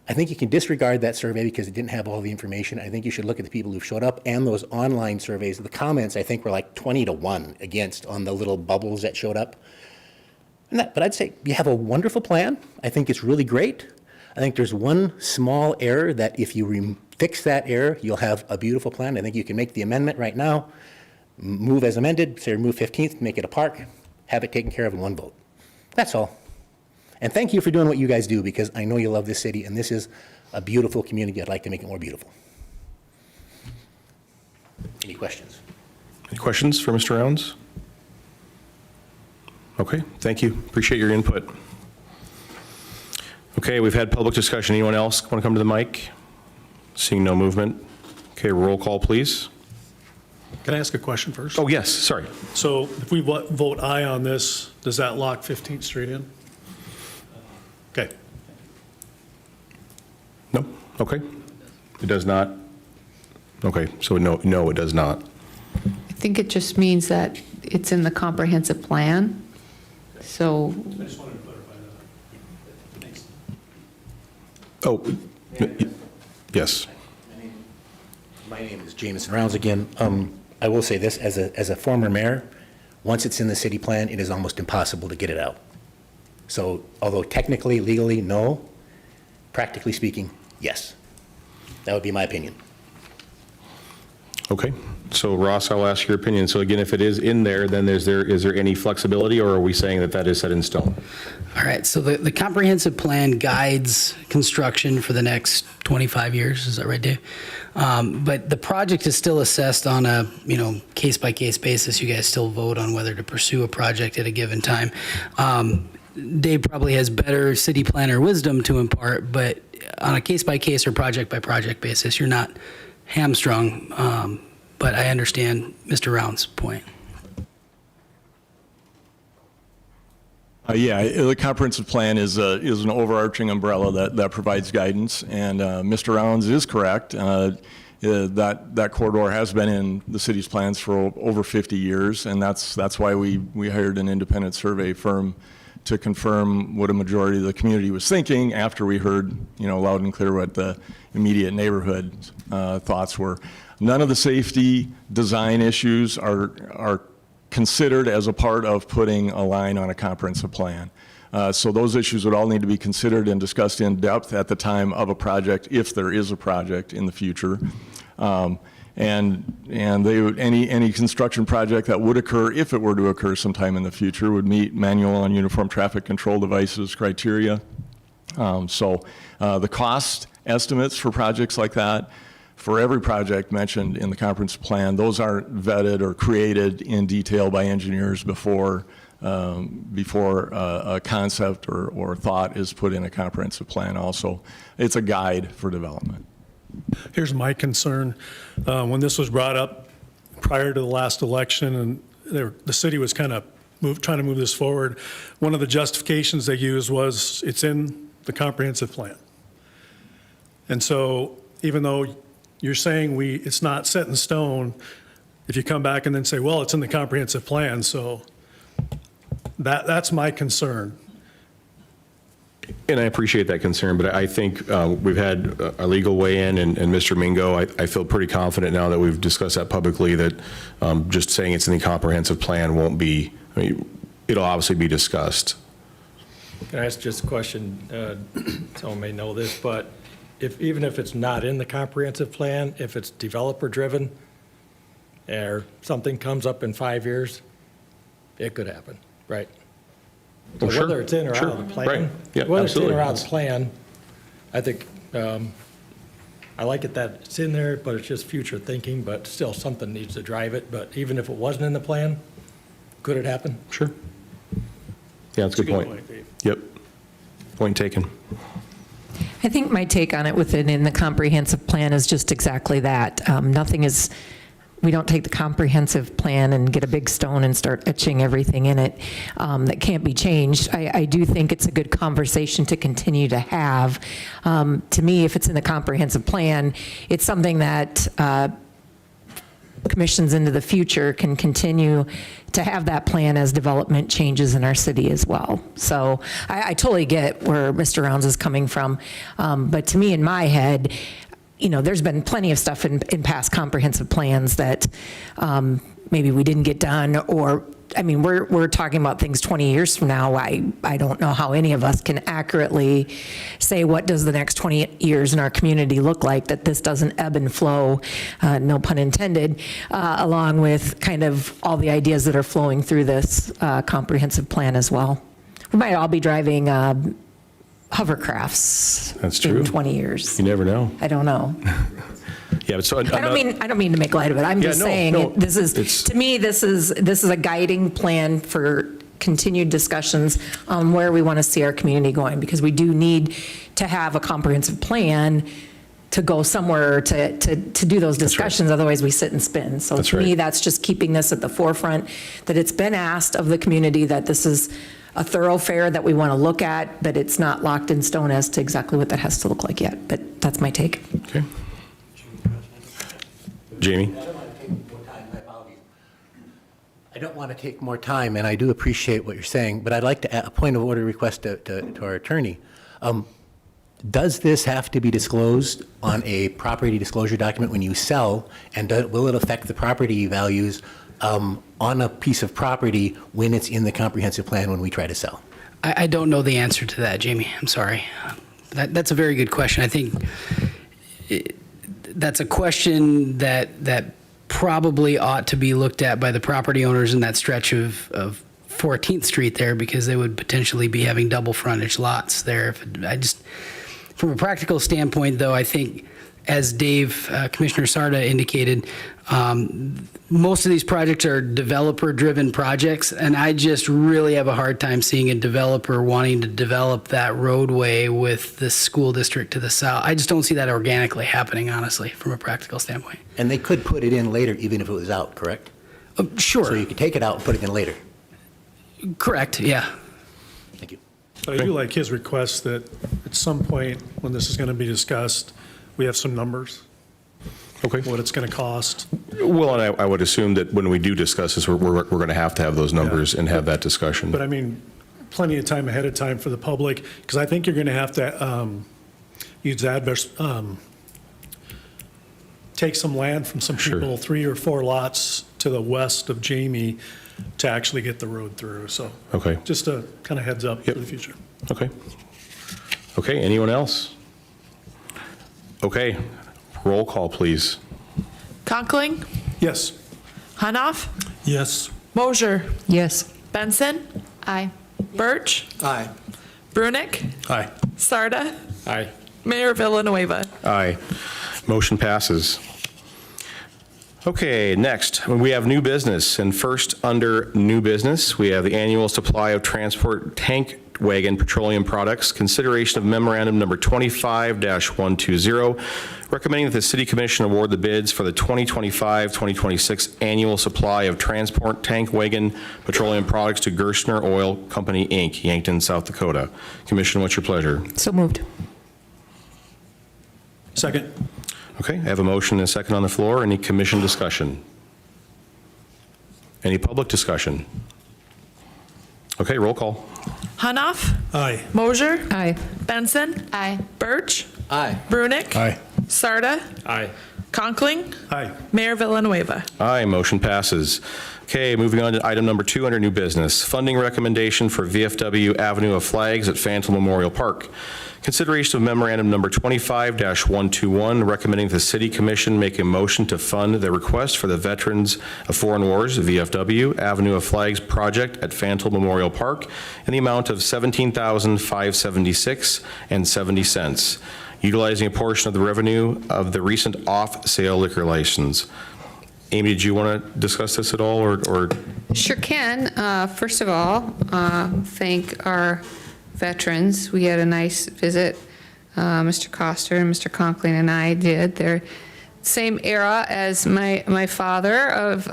I think you can disregard that survey because it didn't have all the information. I think you should look at the people who showed up and those online surveys. The comments, I think, were like 20-1 against on the little bubbles that showed up. But I'd say you have a wonderful plan. I think it's really great. I think there's one small error that if you fix that error, you'll have a beautiful plan. I think you can make the amendment right now, move as amended, say remove 15th, make it a park, have it taken care of in one vote. That's all. And thank you for doing what you guys do, because I know you love this city, and this is a beautiful community. I'd like to make it more beautiful. Any questions? Any questions for Mr. Rounds? Okay, thank you. Appreciate your input. Okay, we've had public discussion. Anyone else want to come to the mic? Seeing no movement. Okay, roll call, please. Can I ask a question first? Oh, yes, sorry. So if we vote aye on this, does that lock 15th Street in? Okay. No? Okay. It does not? Okay, so no, it does not. I think it just means that it's in the comprehensive plan. So, I just wanted to clarify that. Thanks. Oh, yes. My name is Jameson Rounds again. I will say this, as a former mayor, once it's in the city plan, it is almost impossible to get it out. So although technically, legally, no, practically speaking, yes. That would be my opinion. Okay, so Ross, I'll ask your opinion. So again, if it is in there, then is there any flexibility, or are we saying that that is set in stone? All right, so the comprehensive plan guides construction for the next 25 years, is that right, Dave? But the project is still assessed on a, case-by-case basis. You guys still vote on whether to pursue a project at a given time. Dave probably has better city planner wisdom to impart, but on a case-by-case or project-by-project basis, you're not hamstrung. But I understand Mr. Round's point. Yeah, the comprehensive plan is an overarching umbrella that provides guidance, and Mr. Rounds is correct. That corridor has been in the city's plans for over 50 years, and that's why we hired an independent survey firm to confirm what a majority of the community was thinking after we heard, loud and clear what the immediate neighborhood thoughts were. None of the safety design issues are considered as a part of putting a line on a comprehensive plan. So those issues would all need to be considered and discussed in depth at the time of a project, if there is a project in the future. And they would, any construction project that would occur, if it were to occur sometime in the future, would meet manual on uniform traffic control devices criteria. So the cost estimates for projects like that, for every project mentioned in the comprehensive plan, those aren't vetted or created in detail by engineers before a concept or thought is put in a comprehensive plan. Also, it's a guide for development. Here's my concern. When this was brought up prior to the last election, and the city was kind of trying to move this forward, one of the justifications they used was it's in the comprehensive plan. And so even though you're saying it's not set in stone, if you come back and then say, well, it's in the comprehensive plan, so that's my concern. And I appreciate that concern, but I think we've had a legal weigh-in, and Mr. Mingo, I feel pretty confident now that we've discussed that publicly, that just saying it's in the comprehensive plan won't be, it'll obviously be discussed. Can I ask just a question? Someone may know this, but even if it's not in the comprehensive plan, if it's developer-driven, or something comes up in 5 years, it could happen, right? So Well, sure, whether it's in or sure, out of the plan. right. Yeah, Whether it's in absolutely. or out of the plan, I think, I like it that it's in there, but it's just future thinking, but still something needs to drive it. But even if it wasn't in the plan, could it happen? Sure. Yeah, that's a good point. Dave. Yep. Point taken. I think my take on it within the comprehensive plan is just exactly that. We don't take the comprehensive plan and get a big stone and start etching everything in it that can't be changed. I do think it's a good conversation to continue to have. To me, if it's in the comprehensive plan, it's something that commissions into the future can continue to have that plan as development changes in our city as well. So I totally get where Mr. Rounds is coming from. But to me, in my head, there's been plenty of stuff in past comprehensive plans that maybe we didn't get done, or, we're talking about things 20 years from now. I don't know how any of us can accurately say what does the next 20 years in our community look like, that this doesn't ebb and flow, no pun intended, along with kind of all the ideas that are flowing through this comprehensive plan as well. We might all be driving hovercrafts. That's true. In 20 years. You never know. I don't know. Yeah, but so. I don't mean to make light of it. I'm Yeah, just no, saying, no, to me, this is a guiding plan for continued discussions on where we want to see our community going, because we do need to have a comprehensive plan to go somewhere to do those discussions. Otherwise, we sit and spin. So That's to me, right. that's just keeping this at the forefront, that it's been asked of the community that this is a thoroughfare that we want to look at, but it's not locked in stone as to exactly what that has to look like yet. But that's my take. Okay. Jamie? I don't want to take more time, and I do appreciate what you're saying, but I'd like to add a point of order request to our attorney. Does this have to be disclosed on a property disclosure document when you sell, and will it affect the property values on a piece of property when it's in the comprehensive plan when we try to sell? I don't know the answer to that, Jamie. I'm sorry. That's a very good question. I think that's a question that probably ought to be looked at by the property owners in that stretch of 14th Street there, because they would potentially be having double frontage lots there. From a practical standpoint, though, I think, as Commissioner Sarda indicated, most of these projects are developer-driven projects, and I just really have a hard time seeing a developer wanting to develop that roadway with the school district to the south. I just don't see that organically happening, honestly, from a practical standpoint. And they could put it in later even if it was out, correct? Sure. So you could take it out and put it in later. Correct, yeah. Thank you. But I do like his request that at some point, when this is going to be discussed, we have some numbers, Okay. what it's going to cost. Well, and I would assume that when we do discuss this, we're going to have those numbers and have that discussion. But I mean, plenty of time ahead of time for the public, because I think you're going to have to use adverse, take some land from some Sure. people, 3 or 4 lots to the west of Jamie to actually get the road through. So Okay. just a kind of heads up Yep. for the future. Okay. Okay, anyone else? Okay, roll call, please. Conkling, Yes. Hanoff, Yes. Mosier, Yes. Benson, Aye. Birch, Aye. Brunick, Aye. Sarda, Aye. Mayor Villanueva. Aye. Motion passes. Okay, next, we have new business. And first, under new business, we have the annual supply of transport tank wagon petroleum products, consideration of memorandum number 25-120, recommending that the City Commission award the bids for the 2025-2026 annual supply of transport tank wagon petroleum products to Gerstner Oil Company, Inc., Yankton, South Dakota. Commission, what's your pleasure? So moved. Second. Okay, I have a motion and a second on the floor. Any commission discussion? Any public discussion? Okay, roll call. Hanoff, Aye. Mosier, Aye. Benson, Aye. Birch, Aye. Brunick, Aye. Sarda, Aye. Conkling. Aye. Mayor Villanueva. Aye, motion passes. Okay, moving on to item number 2 under new business, funding recommendation for VFW Avenue of Flags at Phantom Memorial Park. Consideration of memorandum number 25-121, recommending the City Commission make a motion to fund the request for the Veterans of Foreign Wars, VFW, Avenue of Flags project at Phantom Memorial Park in the amount of $17,576.70, utilizing a portion of the revenue of the recent off-sale liquor license. Amy, did you want to discuss this at all, or? Sure can. First of all, thank our veterans. We had a nice visit. Mr. Coster and Mr. Conkling and I did. They're same era as my father of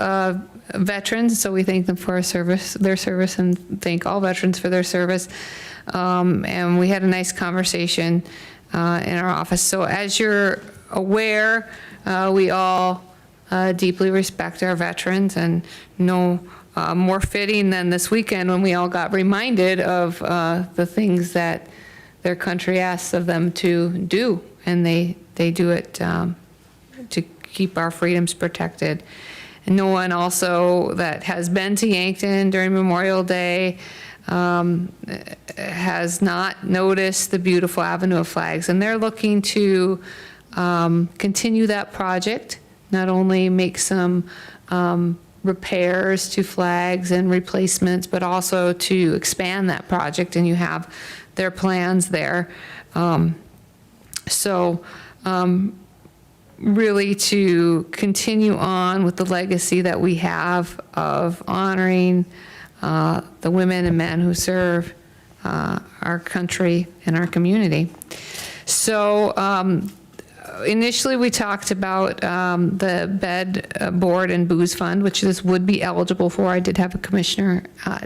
veterans, so we thank them for their service, and thank all veterans for their service. And we had a nice conversation in our office. So as you're aware, we all deeply respect our veterans, and no more fitting than this weekend when we all got reminded of the things that their country asks of them to do, and they do it to keep our freedoms protected. And no one also that has been to Yankton during Memorial Day has not noticed the beautiful Avenue of Flags, and they're looking to continue that project, not only make some repairs to flags and replacements, but also to expand that project, and you have their plans there. Really to continue on with the legacy that we have of honoring the women and men who serve our country and our community. So initially, we talked about the bed, board, and booze fund, which this would be eligible for. I did have a commissioner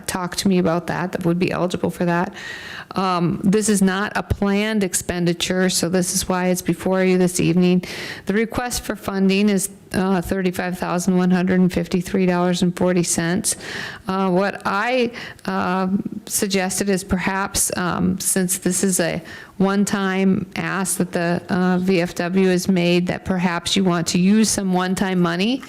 talk to me about that would be eligible for that. This is not a planned expenditure, so this is why it's before you this evening. The request for funding is $35,153.40. What I suggested is perhaps, since this is a one-time ask that the VFW has made, that perhaps you want to use some one-time money,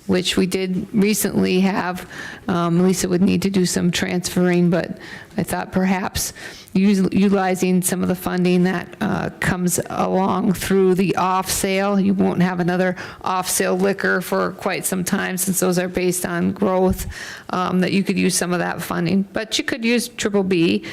which we did recently have. Lisa would need to do some transferring, but I thought perhaps utilizing some of the funding that comes along through the off-sale. You won't have another off-sale liquor for quite some time, since those are based on growth, that you could use some of that funding. But you could use Triple B.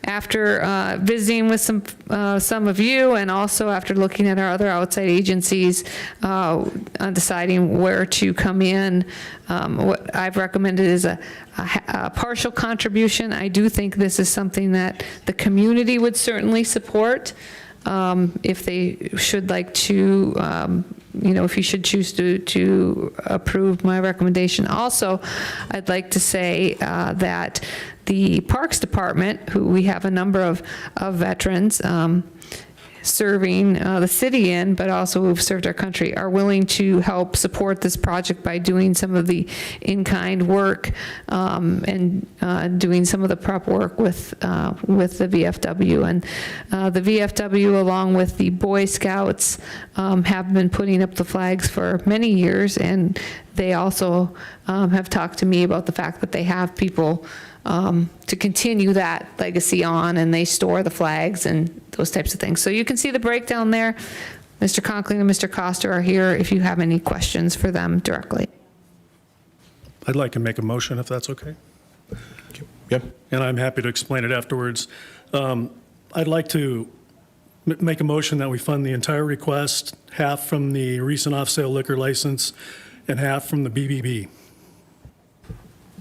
After visiting with some of you, and also after looking at our other outside agencies, deciding where to come in, what I've recommended is a partial contribution. I do think this is something that the community would certainly support, if they should like to, if you should choose to approve my recommendation. Also, I'd like to say that the Parks Department, who we have a number of veterans serving the city in, but also who've served our country, are willing to help support this project by doing some of the in-kind work, and doing some of the prep work with the VFW. And the VFW, along with the Boy Scouts, have been putting up the flags for many years, and they also have talked to me about the fact that they have people to continue that legacy on, and they store the flags and those types of things. So you can see the breakdown there. Mr. Conkling and Mr. Coster are here if you have any questions for them directly. I'd like to make a motion, if that's okay. Yep. And I'm happy to explain it afterwards. I'd like to make a motion that we fund the entire request, half from the recent off-sale liquor license and half from the BBB.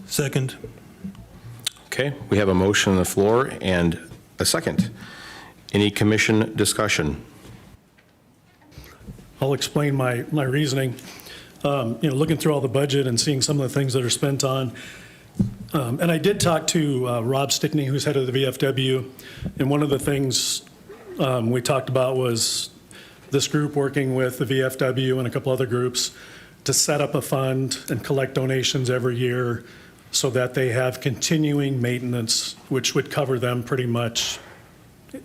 Second. Okay, we have a motion on the floor and a second. Any commission discussion? I'll explain my reasoning. Looking through all the budget and seeing some of the things that are spent on. And I did talk to Rob Stickney, who's head of the VFW, and one of the things we talked about was this group working with the VFW and a couple other groups to set up a fund and collect donations every year so that they have continuing maintenance, which would cover them pretty much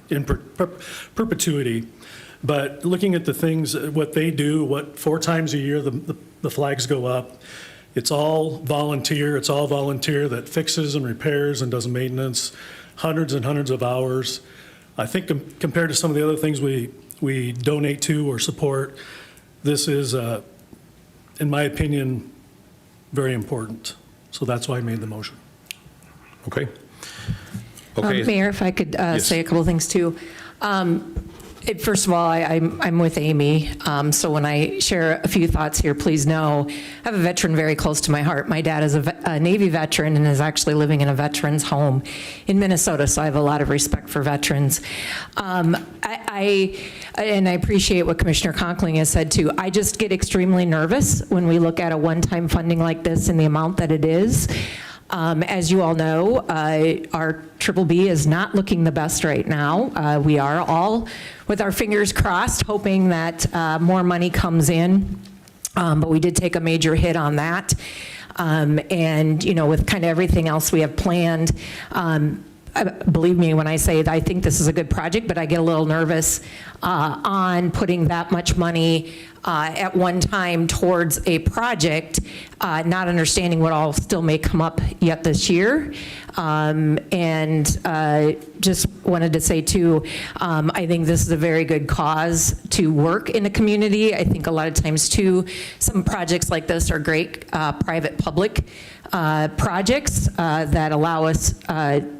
in perpetuity. But looking at the things, what they do, what 4 times a year the flags go up, it's all volunteer. It's all volunteer that fixes and repairs and does maintenance, hundreds and hundreds of hours. I think compared to some of the other things we donate to or support, this is, in my opinion, very important. So that's why I made the motion. Okay. Okay. Mayor, if I could Yes. say a couple things too. First of all, I'm with Amy, so when I share a few thoughts here, please know I have a veteran very close to my heart. My dad is a Navy veteran and is actually living in a veteran's home in Minnesota, so I have a lot of respect for veterans. And I appreciate what Commissioner Conkling has said too. I just get extremely nervous when we look at a one-time funding like this and the amount that it is. As you all know, our BBB is not looking the best right now. We are all with our fingers crossed, hoping that more money comes in, but we did take a major hit on that. And, you know, with kind of everything else we have planned, believe me when I say that I think this is a good project, but I get a little nervous on putting that much money at one time towards a project, not understanding what all still may come up yet this year. And just wanted to say too, I think this is a very good cause to work in a community. I think a lot of times too, some projects like this are great private-public projects that allow us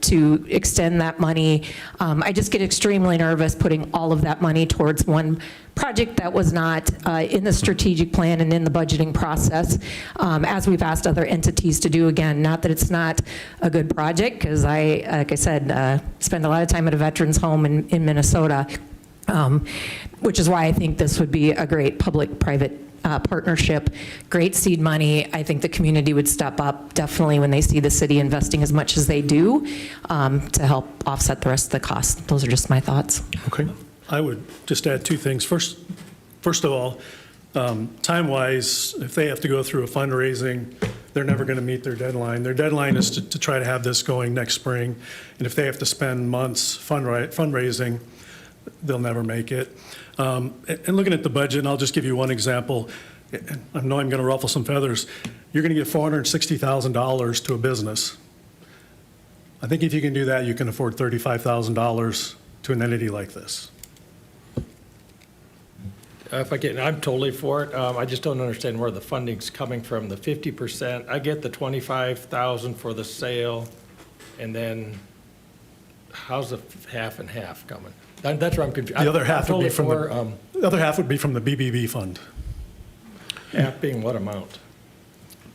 to extend that money. I just get extremely nervous putting all of that money towards one project that was not in the strategic plan and in the budgeting process, as we've asked other entities to do. Again, not that it's not a good project, because like I said, spend a lot of time at a veterans home in Minnesota, which is why I think this would be a great public-private partnership, great seed money. I think the community would step up definitely when they see the city investing as much as they do to help offset the rest of the cost. Those are just my thoughts. Okay. I would just add 2 things. First of all, time-wise, if they have to go through a fundraising, they're never going to meet their deadline. Their deadline is to try to have this going next spring. And if they have to spend months fundraising, they'll never make it. And looking at the budget, and I'll just give you one example. I know I'm going to ruffle some feathers. You're going to give $460,000 to a business. I think if you can do that, you can afford $35,000 to an entity like this. If I can, I'm totally for it. I just don't understand where the funding's coming from. The 50%, I get the 25,000 for the sale, and then how's the half and half coming? That's where I'm confused. The other half would be from the the other half would be from the BBB fund. half being what amount?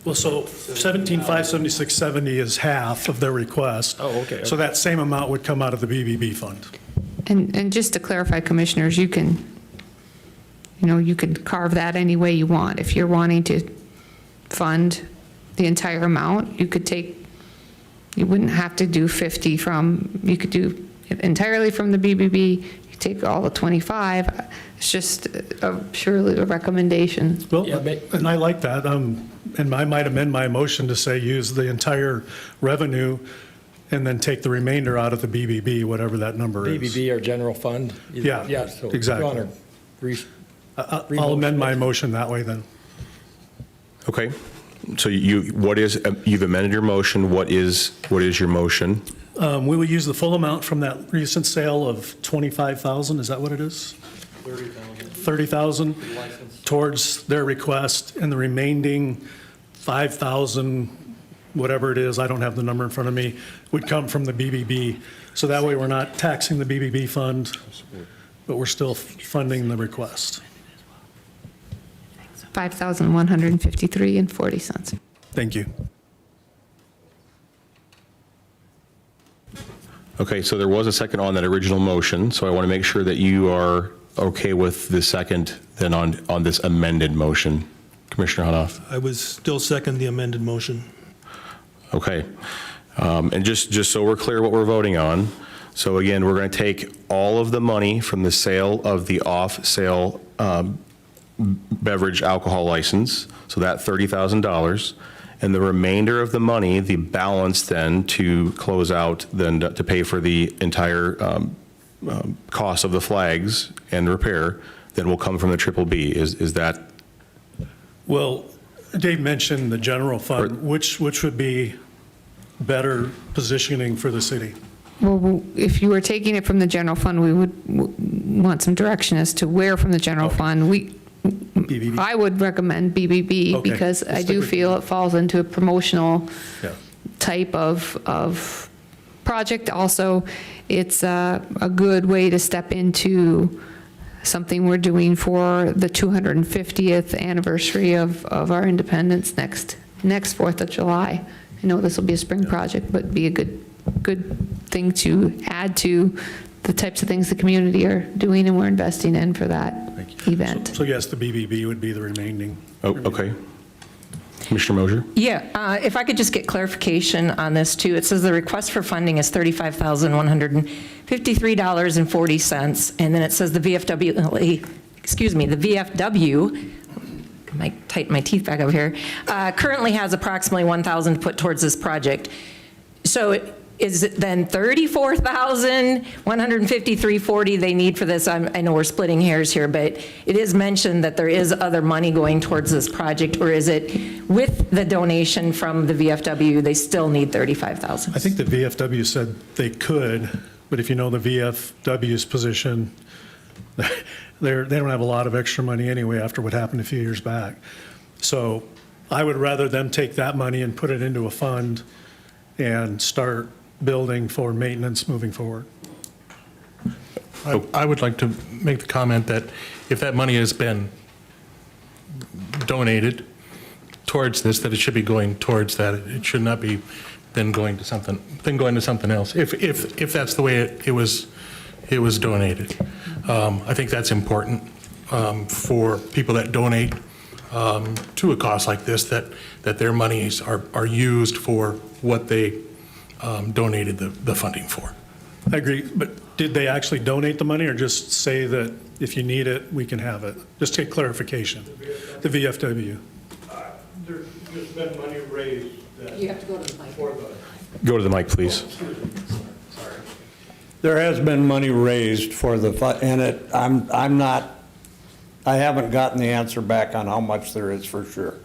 Well, so 17,576.70 is half of their request. Oh, okay. So that same amount would come out of the BBB fund. And just to clarify, Commissioners, you can carve that any way you want. If you're wanting to fund the entire amount, you wouldn't have to do 50 you could do it entirely from the BBB, you take all the 25. It's just purely a recommendation. Well, Yeah, and I like that. And I might amend my motion to say use the entire revenue and then take the remainder out of the BBB, whatever that number is. BBB or general fund? Yeah, Yeah, so exactly. you wanna I'll amend my motion that way then. Okay. So you've amended your motion. What is your motion? We will use the full amount from that recent sale of 25,000, is that what it is? 30,000 towards their request, and the remaining 5,000, whatever it is, I don't have the number in front of me, would come from the BBB. So that way we're not taxing the BBB fund, but we're still funding the request. $5,153.40. Thank you. Okay, so there was a second on that original motion, so I want to make sure that you are okay with the second then on this amended motion. Commissioner Hanoff? I would still second the amended motion. Okay. And just so we're clear what we're voting on, so again, we're going to take all of the money from the sale of the off-sale beverage alcohol license, so that $30,000, and the remainder of the money, the balance then to close out, then to pay for the entire cost of the flags and repair then will come from the triple B. Is that? Well, Dave mentioned the general fund, which would be better positioning for the city? Well, if you were taking it from the general fund, we would want some direction as to where from the general fund. BBB? I would recommend BBB Okay, because let's I stick do with feel it falls into a promotional Yeah. type of project. Also, it's a good way to step into something we're doing for the 250th anniversary of our independence next 4th of July. I know this will be a spring project, but be a good thing to add to the types of things the community are doing and we're investing in for that event. So yes, the BBB would be the remaining. Oh, okay. Commissioner Mosier? Yeah, if I could just get clarification on this too. It says the request for funding is $35,153.40, and then it says the VFW, I might tighten my teeth back over here, currently has approximately 1,000 put towards this project. So is it then 34,153.40 they need for this? I know we're splitting hairs here, but it is mentioned that there is other money going towards this project, or is it with the donation from the VFW, they still need 35,000? I think the VFW said they could, but if you know the VFW's position, they don't have a lot of extra money anyway after what happened a few years back. So I would rather them take that money and put it into a fund and start building for maintenance moving forward. I would like to make the comment that if that money has been donated towards this, that it should be going towards that. It should not be then going to something else. If that's the way it was donated. I think that's important for people that donate to a cause like this, that their monies are used for what they donated the funding for. I agree, but did they actually donate the money or just say that if you need it, we can have it? Just take clarification. The VFW. There's just been money raised. You have to go to the mic. Go to the mic, please. There has been money raised for the, and I haven't gotten the answer back on how much there is for sure.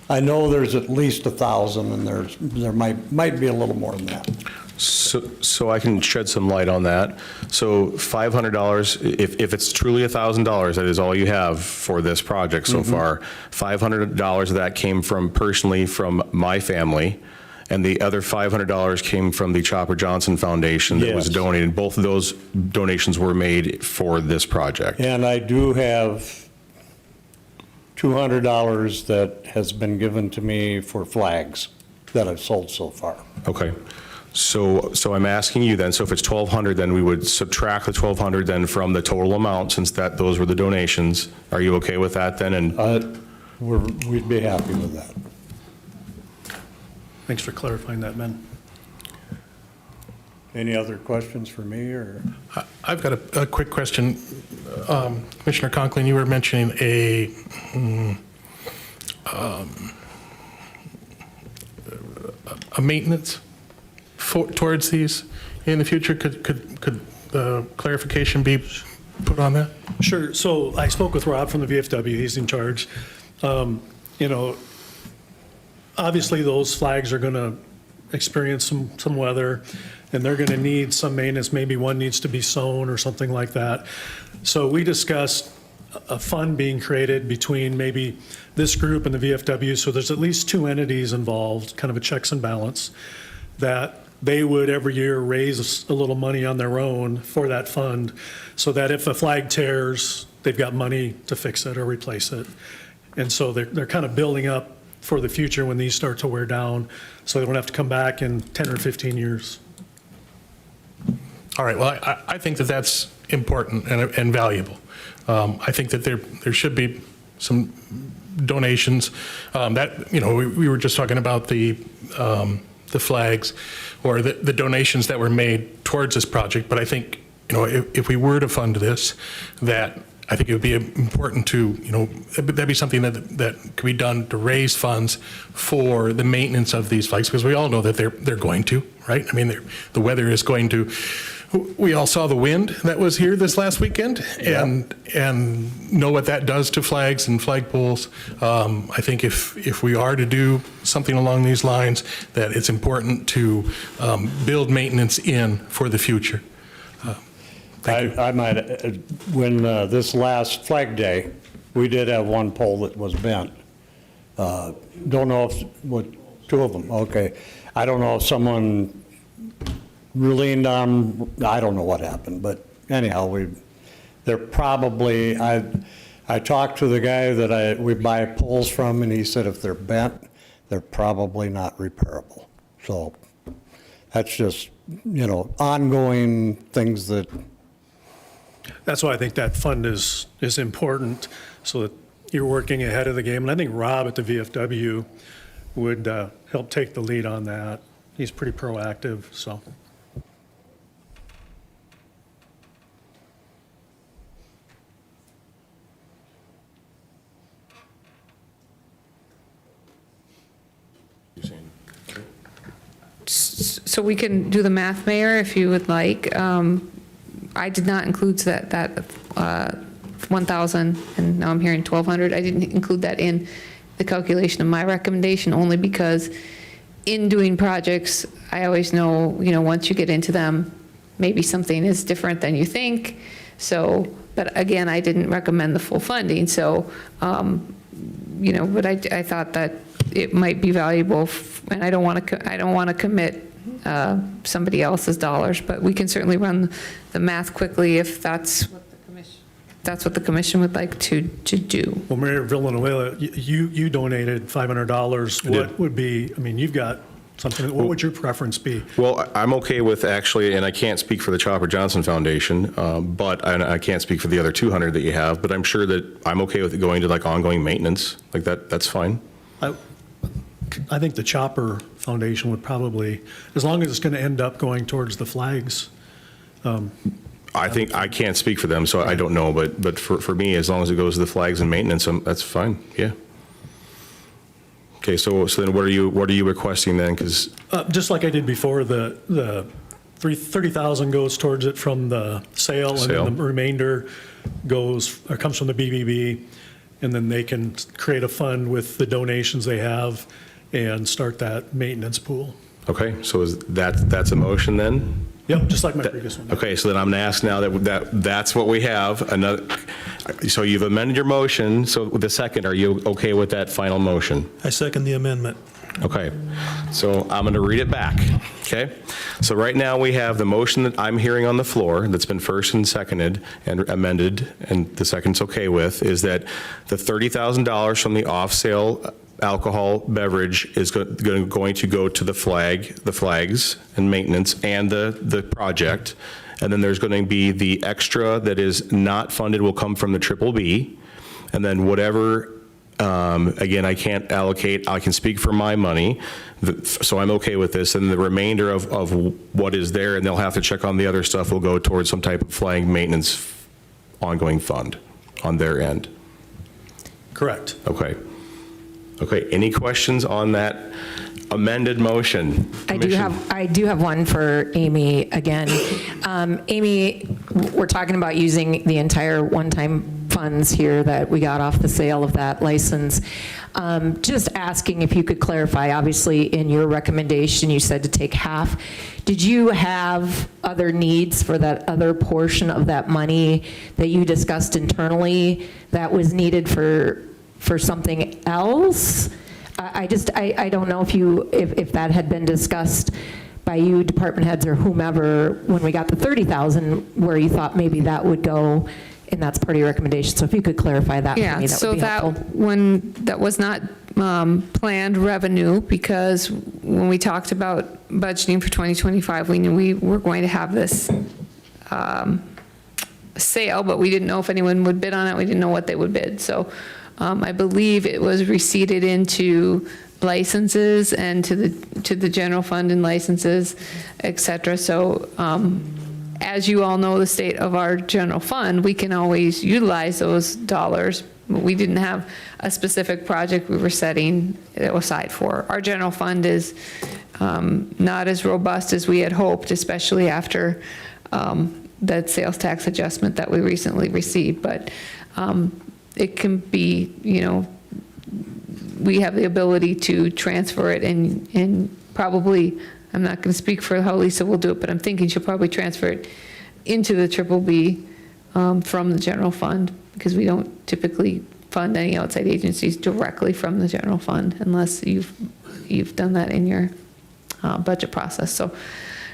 I know there's at least 1,000, and there might be a little more than that. So I can shed some light on that. So $500, if it's truly $1,000, that is all you have for this project so far. $500 of that came personally from my family, and the other $500 came from the Chopper Johnson Foundation that was donated. Both of those donations were made for this project. And I do have $200 that has been given to me for flags that I've sold so far. Okay. So I'm asking you then, so if it's 1,200, then we would subtract the 1,200 then from the total amount, since those were the donations. Are you okay with that then? And we'd be happy with that. Thanks for clarifying that, Ben. Any other questions for me, or? I've got a quick question. Commissioner Conklin, you were mentioning a maintenance towards these in the future. Could clarification be put on that? Sure. So I spoke with Rob from the VFW. He's in charge. Obviously those flags are going to experience some weather, and they're going to need some maintenance. Maybe one needs to be sewn or something like that. So we discussed a fund being created between maybe this group and the VFW. So there's at least two entities involved, kind of a checks and balance, that they would every year raise a little money on their own for that fund, so that if a flag tears, they've got money to fix it or replace it. And so they're kind of building up for the future when these start to wear down, so they don't have to come back in 10 or 15 years. All right. Well, I think that that's important and valuable. I think that there should be some donations. We were just talking about the flags or the donations that were made towards this project. But I think if we were to fund this, that I think it would be important to, that'd be something that could be done to raise funds for the maintenance of these flags, because we all know that they're going to, right? I mean, the weather is going to. We all saw the wind that was here this last weekend, and know what that does to flags and flagpoles. I think if we are to do something along these lines, that it's important to build maintenance in for the future. I might, when this last Flag Day, we did have one pole that was bent. Don't know if, what, two of them, okay. I don't know if someone leaned on, I don't know what happened, but anyhow, they're probably, I talked to the guy that we buy poles from, and he said if they're bent, they're probably not repairable. So that's just, ongoing things that. That's why I think that fund is important, so that you're working ahead of the game. And I think Rob at the VFW would help take the lead on that. He's pretty proactive, so. So we can do the math, Mayor, if you would like. I did not include that 1,000, and now I'm hearing 1,200. I didn't include that in the calculation of my recommendation, only because in doing projects, I always know, once you get into them, maybe something is different than you think. So, but again, I didn't recommend the full funding. So, but I thought that it might be valuable, and I don't want to commit somebody else's dollars, but we can certainly run the math quickly if that's what the commission would like to do. Well, Mayor Villanueva, you donated $500. What would be, you've got something, what would your preference be? Well, I'm okay with actually, and I can't speak for the Chopper Johnson Foundation, but I can't speak for the other 200 that you have, but I'm sure that I'm okay with it going to like ongoing maintenance, like that's fine. I think the Chopper Foundation would probably, as long as it's going to end up going towards the flags. I think, I can't speak for them, so I don't know, but for me, as long as it goes to the flags and maintenance, that's fine, yeah. Okay, so then what are you requesting then? Because just like I did before, the 30,000 goes towards it from the sale, and then the remainder comes from the BBB, and then they can create a fund with the donations they have and start that maintenance pool. Okay, so that's a motion then? Yep, just like my previous one. Okay, so then I'm going to ask now that's what we have. So you've amended your motion, so with the second, are you okay with that final motion? I second the amendment. Okay, so I'm going to read it back, okay? So right now we have the motion that I'm hearing on the floor that's been first and seconded and amended, and the second's okay with, is that the $30,000 from the off-sale alcohol beverage is going to go to the flags and maintenance and the project. And then there's going to be the extra that is not funded will come from the BBB. And then whatever, again, I can't allocate, I can speak for my money, so I'm okay with this. And the remainder of what is there, and they'll have to check on the other stuff, will go towards some type of flag maintenance ongoing fund on their end. Correct. Okay. Okay, any questions on that amended motion? I do have one for Amy again. Amy, we're talking about using the entire one-time funds here that we got off the sale of that license. Just asking if you could clarify, obviously in your recommendation, you said to take half. Did you have other needs for that other portion of that money that you discussed internally that was needed for something else? I don't know if that had been discussed by you, department heads or whomever, when we got the 30,000, where you thought maybe that would go, and that's part of your recommendation. So if you could clarify that for me, that would be helpful. That was not planned revenue, because when we talked about budgeting for 2025, we knew we were going to have this sale, but we didn't know if anyone would bid on it. We didn't know what they would bid. So I believe it was receipted into licenses and to the general fund and licenses, et cetera. So As you all know, the state of our general fund, we can always utilize those dollars. We didn't have a specific project we were setting it aside for. Our general fund is not as robust as we had hoped, especially after that sales tax adjustment that we recently received. But it can be, we have the ability to transfer it and probably, I'm not going to speak for how Lisa will do it, but I'm thinking she'll probably transfer it into the triple B from the general fund, because we don't typically fund any outside agencies directly from the general fund unless you've done that in your budget process. So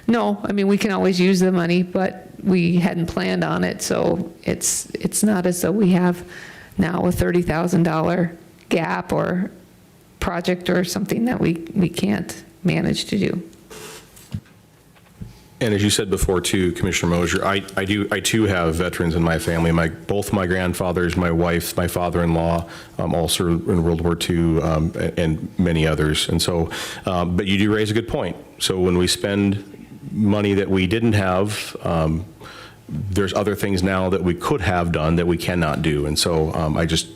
no, I mean, we can always use the money, but we hadn't planned on it, so it's not as though we have now a $30,000 gap or project or something that we can't manage to do. And as you said before too, Commissioner Mosier, I too have veterans in my family. Both my grandfathers, my wife, my father-in-law all served in World War II, and many others. And so, but you do raise a good point. So when we spend money that we didn't have, there's other things now that we could have done that we cannot do. And so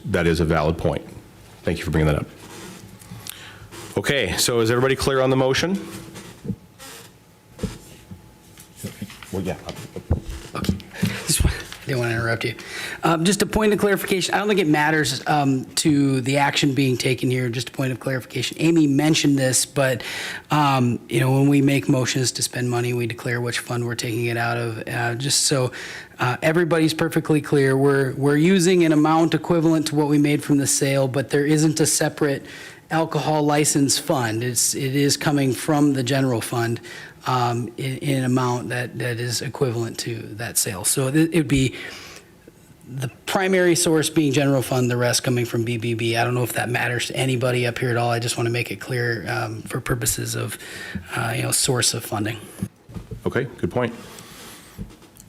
that is a valid point. Thank you for bringing that up. Okay, so is everybody clear on the motion? Well, yeah. Okay. I didn't want to interrupt you. Just a point of clarification. I don't think it matters to the action being taken here. Just a point of clarification. Amy mentioned this, but when we make motions to spend money, we declare which fund we're taking it out of. Just so everybody's perfectly clear, we're using an amount equivalent to what we made from the sale, but there isn't a separate alcohol license fund. It is coming from the general fund. In an amount that is equivalent to that sale. So it would be the primary source being general fund, the rest coming from BBB. I don't know if that matters to anybody up here at all. I just want to make it clear for purposes of source of funding. Okay, good point.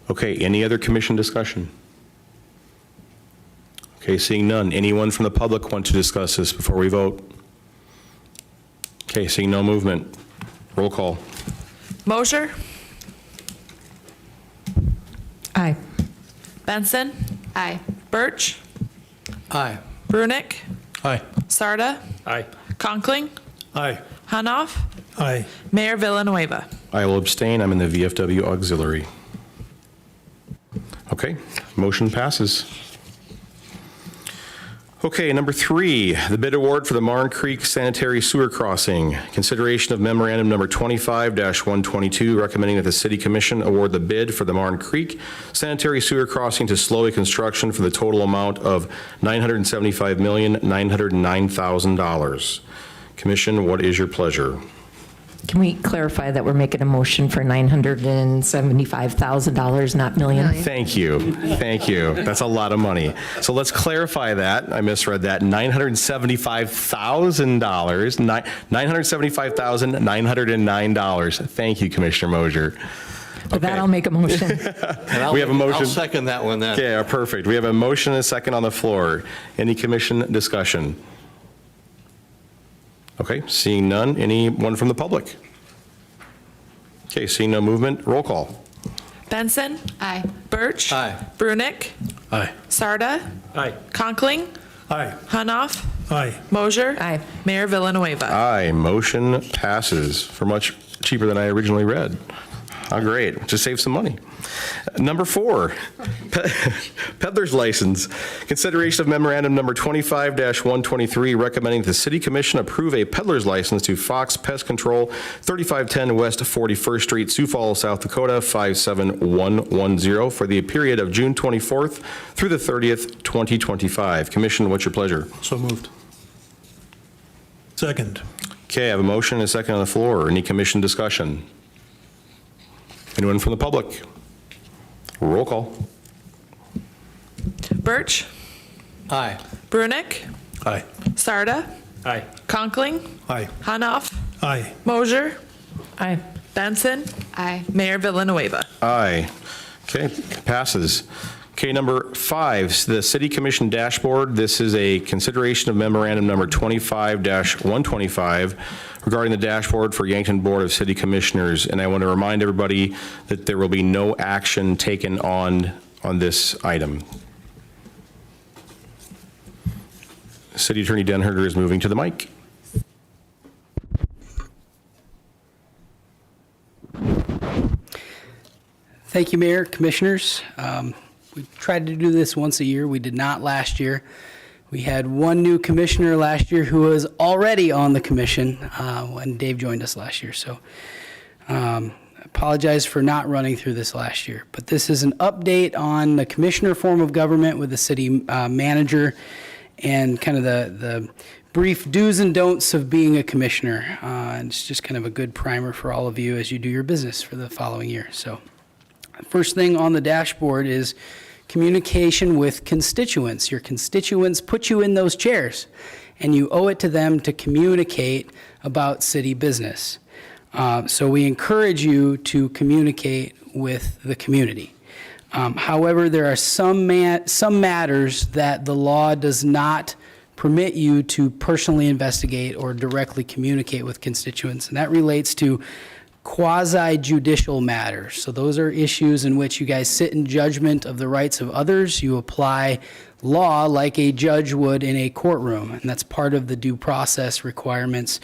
Okay, any other commission discussion? Okay, seeing none. Anyone from the public want to discuss this before we vote? Okay, seeing no movement. Roll call. Mosier, Aye. Benson, Aye. Birch, Aye. Brunick, Aye. Sarda, Aye. Conkling, Aye. Hunoff, Aye. Mayor Villanueva. I will abstain. I'm in the VFW auxiliary. Okay, motion passes. Okay, number 3, the bid award for the Marne Creek Sanitary Sewer Crossing. Consideration of memorandum number 25-122, recommending that the City Commission award the bid for the Marne Creek Sanitary Sewer Crossing to Slowey Construction for the total amount of $975,909,000. Commission, what is your pleasure? Can we clarify that we're making a motion for $975,000, not million? Thank you. Thank you. That's a lot of money. So let's clarify that. I misread that. $975,000, $975,909. Thank you, Commissioner Mosier. With that, I'll make a motion. We have a motion. I'll second that one then. Okay, perfect. We have a motion and a second on the floor. Any commission discussion? Okay, seeing none. Anyone from the public? Okay, seeing no movement. Roll call. Benson, Aye. Birch, Aye. Brunick, Aye. Sarda, Aye. Conkling, Aye. Hunoff, Aye. Mosier, Aye. Mayor Villanueva. Aye, motion passes for much cheaper than I originally read. How great, just save some money. Number 4, peddler's license. Consideration of memorandum number 25-123, recommending the City Commission approve a peddler's license to Fox Pest Control, 3510 West 41st Street, Sioux Falls, South Dakota, 57110, for the period of June 24th through the 30th, 2025. Commission, what's your pleasure? So moved. Second. Okay, I have a motion and a second on the floor. Any commission discussion? Anyone from the public? Roll call. Birch, Aye. Brunick, Aye. Sarda, Aye. Conkling, Aye. Hunoff, Aye. Mosier, Aye. Benson, Aye. Mayor Villanueva. Aye. Okay, passes. Okay, number 5, the City Commission dashboard. This is a consideration of memorandum number 25-125 regarding the dashboard for Yankton Board of City Commissioners. And I want to remind everybody that there will be no action taken on this item. City Attorney Denherter is moving to the mic. Thank you, Mayor, Commissioners. We tried to do this once a year. We did not last year. We had one new commissioner last year who was already on the commission when Dave joined us last year. So apologize for not running through this last year. But this is an update on the commissioner form of government with the city manager and kind of the brief do's and don'ts of being a commissioner. And it's just kind of a good primer for all of you as you do your business for the following year. So first thing on the dashboard is communication with constituents. Your constituents put you in those chairs, and you owe it to them to communicate about city business. So we encourage you to communicate with the community. However, there are some matters that the law does not permit you to personally investigate or directly communicate with constituents, and that relates to quasi-judicial matters. So those are issues in which you guys sit in judgment of the rights of others. You apply law like a judge would in a courtroom, and that's part of the due process requirements.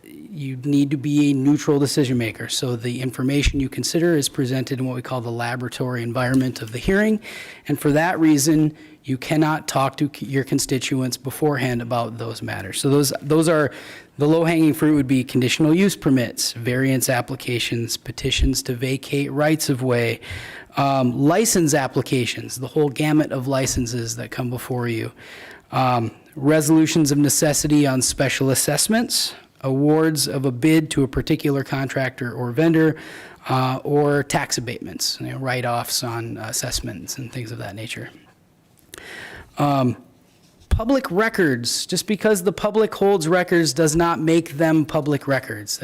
You need to be a neutral decision maker. So the information you consider is presented in what we call the laboratory environment of the hearing, and for that reason, you cannot talk to your constituents beforehand about those matters. So those are the low-hanging fruit would be conditional use permits, variance applications, petitions to vacate rights of way, license applications, the whole gamut of licenses that come before you, resolutions of necessity on special assessments, awards of a bid to a particular contractor or vendor, or tax abatements, write-offs on assessments and things of that nature. Public records, just because the public holds records does not make them public records.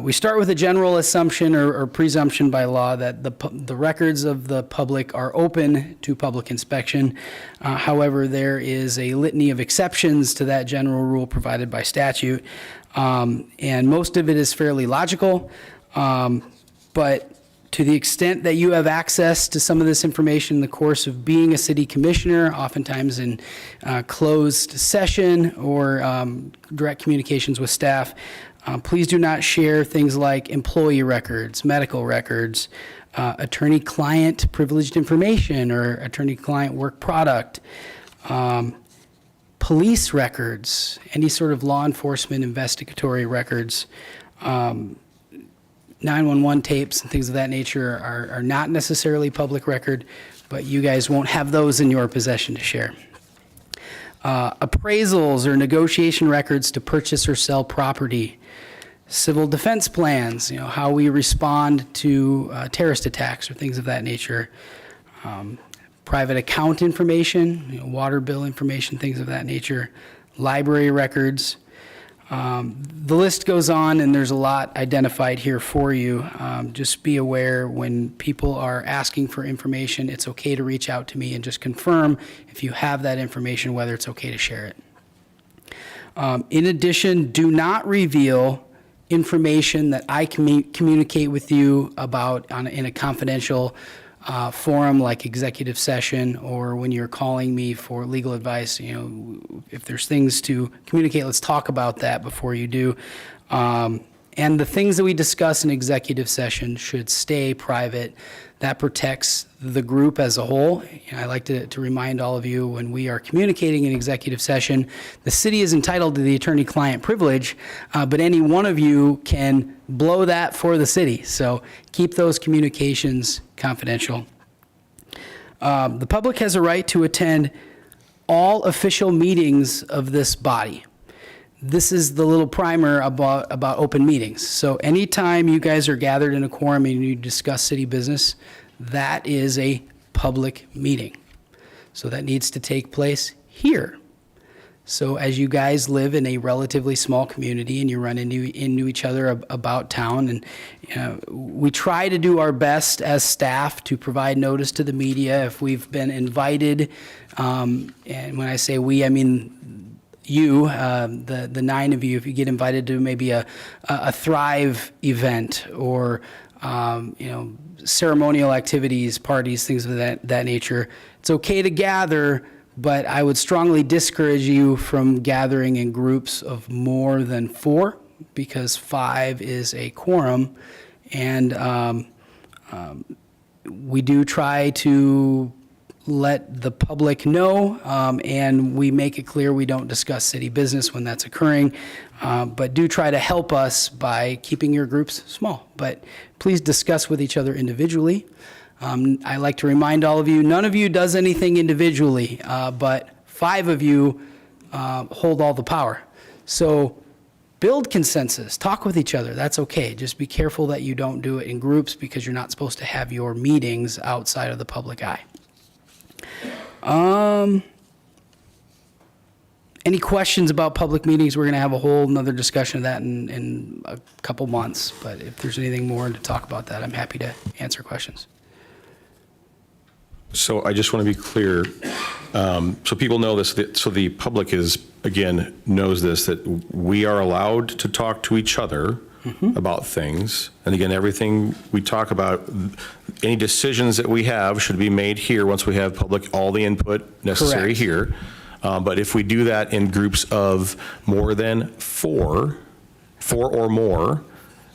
We start with a general assumption or presumption by law that the records of the public are open to public inspection. However, there is a litany of exceptions to that general rule provided by statute, and most of it is fairly logical, but to the extent that you have access to some of this information in the course of being a city commissioner, oftentimes in closed session or direct communications with staff, please do not share things like employee records, medical records, attorney-client privileged information or attorney-client work product, police records, any sort of law enforcement investigatory records, 911 tapes and things of that nature are not necessarily public record, but you guys won't have those in your possession to share. Appraisals or negotiation records to purchase or sell property, civil defense plans, how we respond to terrorist attacks or things of that nature, private account information, water bill information, things of that nature, library records. The list goes on, and there's a lot identified here for you. Just be aware when people are asking for information, it's okay to reach out to me and just confirm if you have that information, whether it's okay to share it. In addition, do not reveal information that I communicate with you about in a confidential forum like executive session, or when you're calling me for legal advice. If there's things to communicate, let's talk about that before you do. And the things that we discuss in executive session should stay private. That protects the group as a whole. I like to remind all of you, when we are communicating in executive session, the city is entitled to the attorney-client privilege, but any one of you can blow that for the city. So keep those communications confidential. The public has a right to attend all official meetings of this body. This is the little primer about open meetings. So anytime you guys are gathered in a quorum and you discuss city business, that is a public meeting. So that needs to take place here. So as you guys live in a relatively small community and you run into each other about town, and we try to do our best as staff to provide notice to the media if we've been invited. And when I say we, I mean you, the 9 of you, if you get invited to maybe a Thrive event or ceremonial activities, parties, things of that nature, it's okay to gather, but I would strongly discourage you from gathering in groups of more than 4, because 5 is a quorum, and we do try to let the public know, and we make it clear we don't discuss city business when that's occurring, but do try to help us by keeping your groups small. But please discuss with each other individually. I like to remind all of you, none of you does anything individually, but 5 of you hold all the power. So build consensus, talk with each other, that's okay. Just be careful that you don't do it in groups, because you're not supposed to have your meetings outside of the public eye. Any questions about public meetings? We're going to have a whole nother discussion of that in a couple months, but if there's anything more to talk about that, I'm happy to answer questions. So I just want to be clear, so people know this, so the public knows this, that we are allowed to talk to each other about things. And again, everything we talk about, any decisions that we have should be made here once we have all the input necessary Correct. here. But if we do that in groups of more than 4 or more,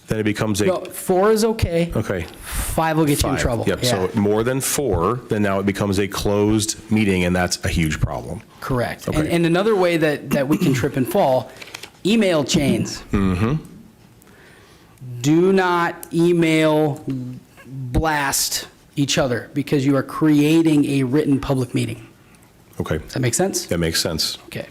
then it becomes a... No, 4 is okay. Okay. 5 will get you in 5. trouble. Yep, Yeah. so more than 4, then now it becomes a closed meeting, and that's a huge problem. Correct. Okay. And another way that we can trip and fall, email chains. Do not email blast each other, because you are creating a written public meeting. Okay. Does that make sense? That makes sense. Okay.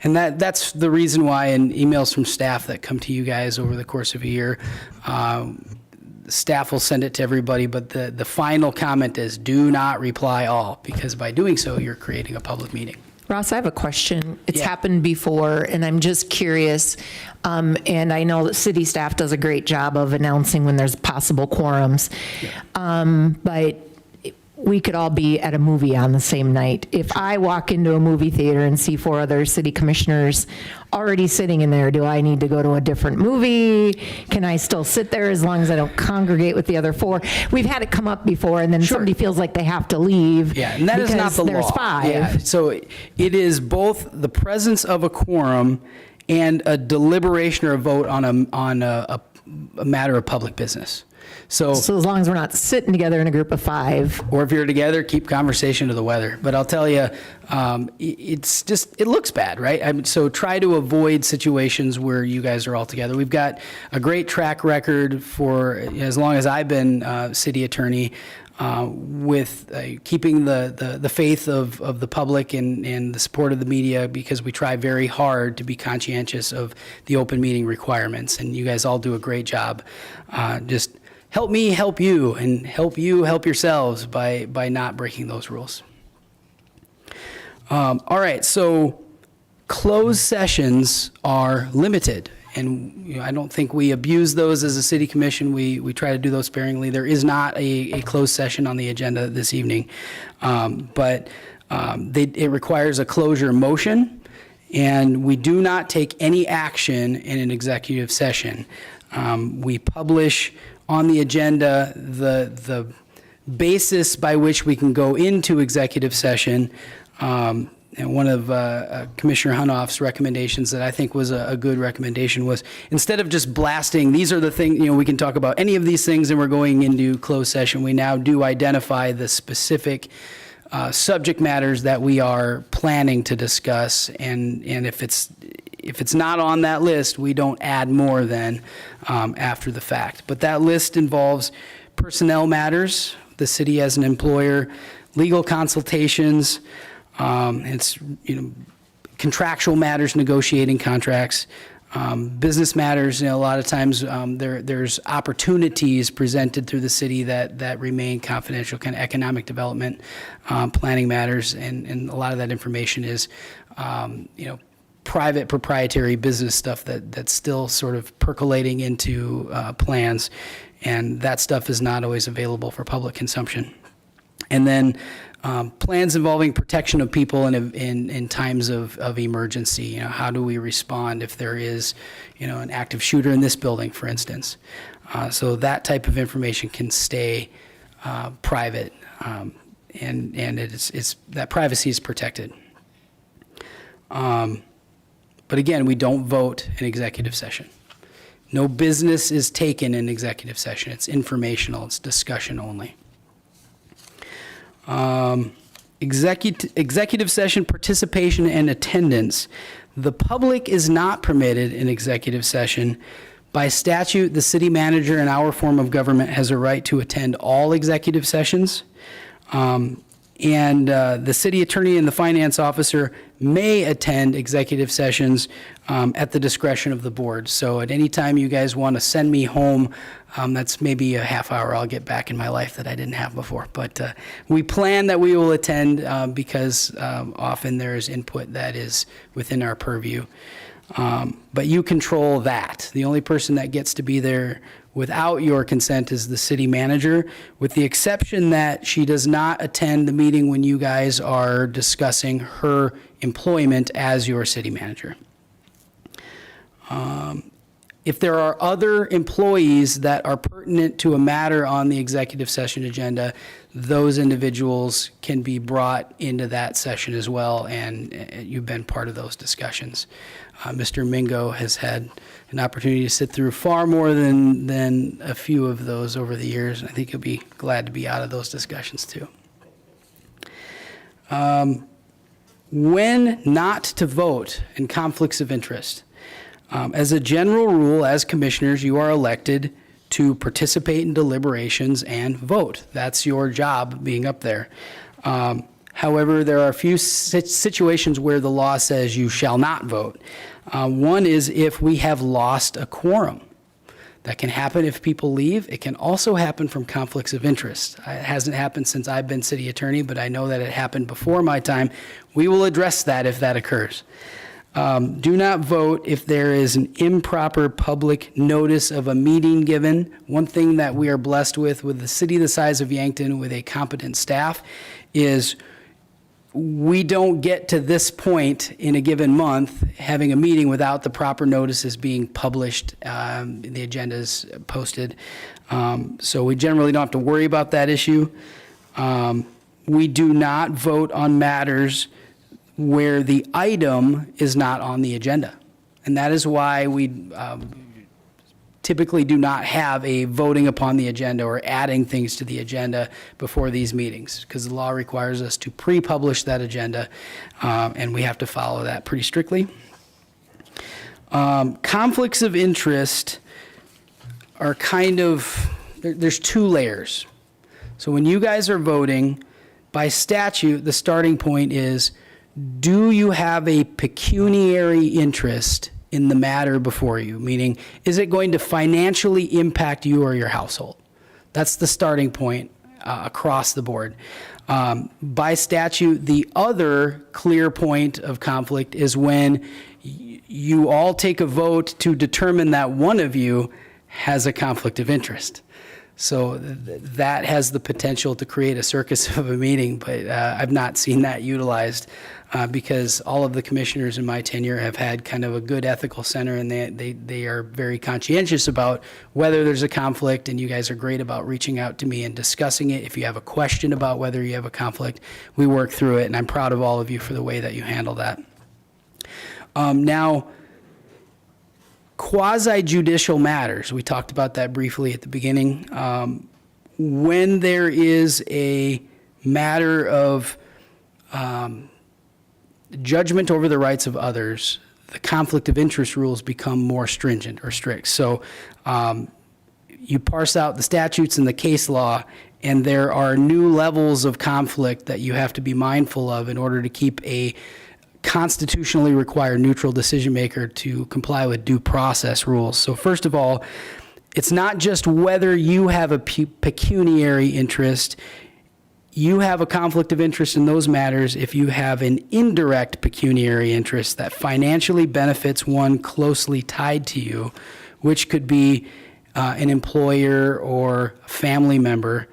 And that's the reason why in emails from staff that come to you guys over the course of a year, staff will send it to everybody, but the final comment is do not reply all, because by doing so, you're creating a public meeting. Ross, I have a question. It's Yeah. happened before, and I'm just curious, and I know that city staff does a great job of announcing when there's possible quorums, but we could all be at a movie on the same night. If I walk into a movie theater and see 4 other city commissioners already sitting in there, do I need to go to a different movie? Can I still sit there as long as I don't congregate with the other 4? We've had it come up before, and then somebody feels like they have to leave. Yeah, and that is not because the law. there's 5. Yeah, so it is both the presence of a quorum and a deliberation or a vote on a matter of public business. So as long as we're not sitting together in a group of 5. Or if you're together, keep conversation to the weather. But I'll tell you, it looks bad, right? So try to avoid situations where you guys are all together. We've got a great track record for as long as I've been city attorney with keeping the faith of the public and the support of the media, because we try very hard to be conscientious of the open meeting requirements. And you guys all do a great job. Just help me help you, and help you help yourselves by not breaking those rules. All right, so closed sessions are limited, and I don't think we abuse those as a city commission. We try to do those sparingly. There is not a closed session on the agenda this evening, but it requires a closure motion, and we do not take any action in an executive session. We publish on the agenda the basis by which we can go into executive session. And one of Commissioner Hunoff's recommendations that I think was a good recommendation was, instead of just blasting, these are the things, we can talk about any of these things and we're going into closed session, we now do identify the specific subject matters that we are planning to discuss, and if it's not on that list, we don't add more than after the fact. But that list involves personnel matters, the city as an employer, legal consultations, it's contractual matters, negotiating contracts, business matters. A lot of times there's opportunities presented through the city that remain confidential, kind of economic development, planning matters, and a lot of that information is private proprietary business stuff that's still sort of percolating into plans, and that stuff is not always available for public consumption. And then plans involving protection of people in times of emergency. How do we respond if there is, an active shooter in this building, for instance? So that type of information can stay private, and it's that privacy is protected. But again, we don't vote in executive session. No business is taken in executive session. It's informational. It's discussion only. Executive session participation and attendance. The public is not permitted in executive session. By statute, the city manager in our form of government has a right to attend all executive sessions. And the city attorney and the finance officer may attend executive sessions at the discretion of the board. So at any time you guys want to send me home, that's maybe a half hour I'll get back in my life that I didn't have before. But we plan that we will attend because often there is input that is within our purview. But you control that. The only person that gets to be there without your consent is the city manager, with the exception that she does not attend the meeting when you guys are discussing her employment as your city manager. If there are other employees that are pertinent to a matter on the executive session agenda, those individuals can be brought into that session as well, and you've been part of those discussions. Mr. Mingo has had an opportunity to sit through far more than a few of those over the years, and I think he'll be glad to be out of those discussions too. When not to vote and conflicts of interest. As a general rule, as commissioners, you are elected to participate in deliberations and vote. That's your job being up there. However, there are a few situations where the law says you shall not vote. One is if we have lost a quorum. That can happen if people leave. It can also happen from conflicts of interest. It hasn't happened since I've been city attorney, but I know that it happened before my time. We will address that if that occurs. Do not vote if there is an improper public notice of a meeting given. One thing that we are blessed with the city the size of Yankton with a competent staff is we don't get to this point in a given month having a meeting without the proper notices being published, the agendas posted. So we generally don't have to worry about that issue. We do not vote on matters where the item is not on the agenda. And that is why we typically do not have a voting upon the agenda or adding things to the agenda before these meetings, because the law requires us to pre-publish that agenda, and we have to follow that pretty strictly. Conflicts of interest are kind of, there's two layers. So when you guys are voting, by statute, the starting point is, do you have a pecuniary interest in the matter before you? Meaning, is it going to financially impact you or your household? That's the starting point across the board. By statute, the other clear point of conflict is when you all take a vote to determine that one of you has a conflict of interest. So that has the potential to create a circus of a meeting, but I've not seen that utilized because all of the commissioners in my tenure have had kind of a good ethical center, and they are very conscientious about whether there's a conflict, and you guys are great about reaching out to me and discussing it. If you have a question about whether you have a conflict, we work through it, and I'm proud of all of you for the way that you handle that. Now, quasi-judicial matters, we talked about that briefly at the beginning. When there is a matter of judgment over the rights of others, the conflict of interest rules become more stringent or strict. So you parse out the statutes and the case law, and there are new levels of conflict that you have to be mindful of in order to keep a constitutionally required neutral decision maker to comply with due process rules. So first of all, it's not just whether you have a pecuniary interest. you have a conflict of interest in those matters if you have an indirect pecuniary interest that financially benefits one closely tied to you, which could be an employer or a family member.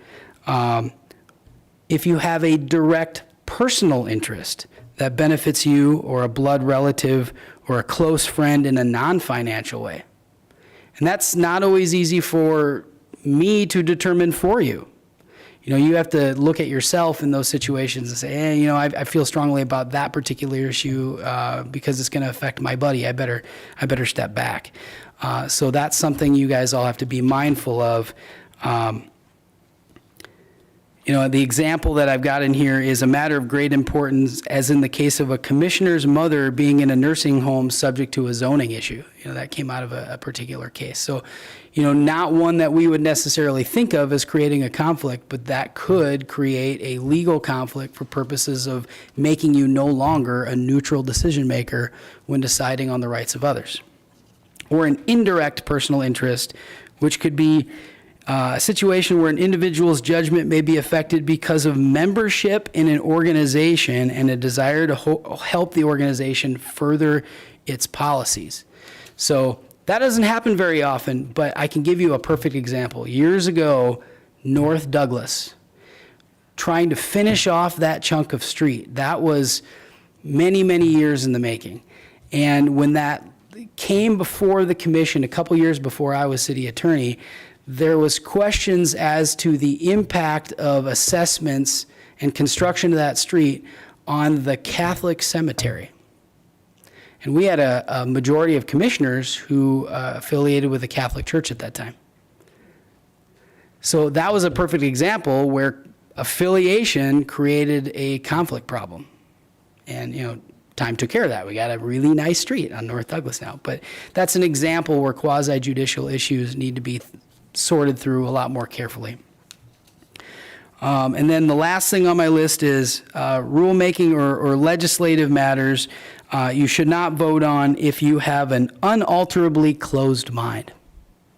If you have a direct personal interest that benefits you or a blood relative or a close friend in a non-financial way. And that's not always easy for me to determine for you. You know, you have to look at yourself in those situations and say, hey, you know, I feel strongly about that particular issue because it's going to affect my buddy. I better step back. So that's something you guys all have to be mindful of. You know, the example that I've got in here is a matter of great importance, as in the case of a commissioner's mother being in a nursing home subject to a zoning issue. You know, that came out of a particular case. So, you know, not one that we would necessarily think of as creating a conflict, but that could create a legal conflict for purposes of making you no longer a neutral decision maker when deciding on the rights of others. Or an indirect personal interest, which could be a situation where an individual's judgment may be affected because of membership in an organization and a desire to help the organization further its policies. So that doesn't happen very often, but I can give you a perfect example. Years ago, North Douglas, trying to finish off that chunk of street, that was many, many years in the making. And when that came before the commission a couple years before I was city attorney, there was questions as to the impact of assessments and construction of that street on the Catholic cemetery. And we had a majority of commissioners who affiliated with the Catholic Church at that time. So that was a perfect example where affiliation created a conflict problem. And, you know, time took care of that. We got a really nice street on North Douglas now. But that's an example where quasi-judicial issues need to be sorted through a lot more carefully. And then the last thing on my list is rulemaking or legislative matters you should not vote on if you have an unalterably closed mind.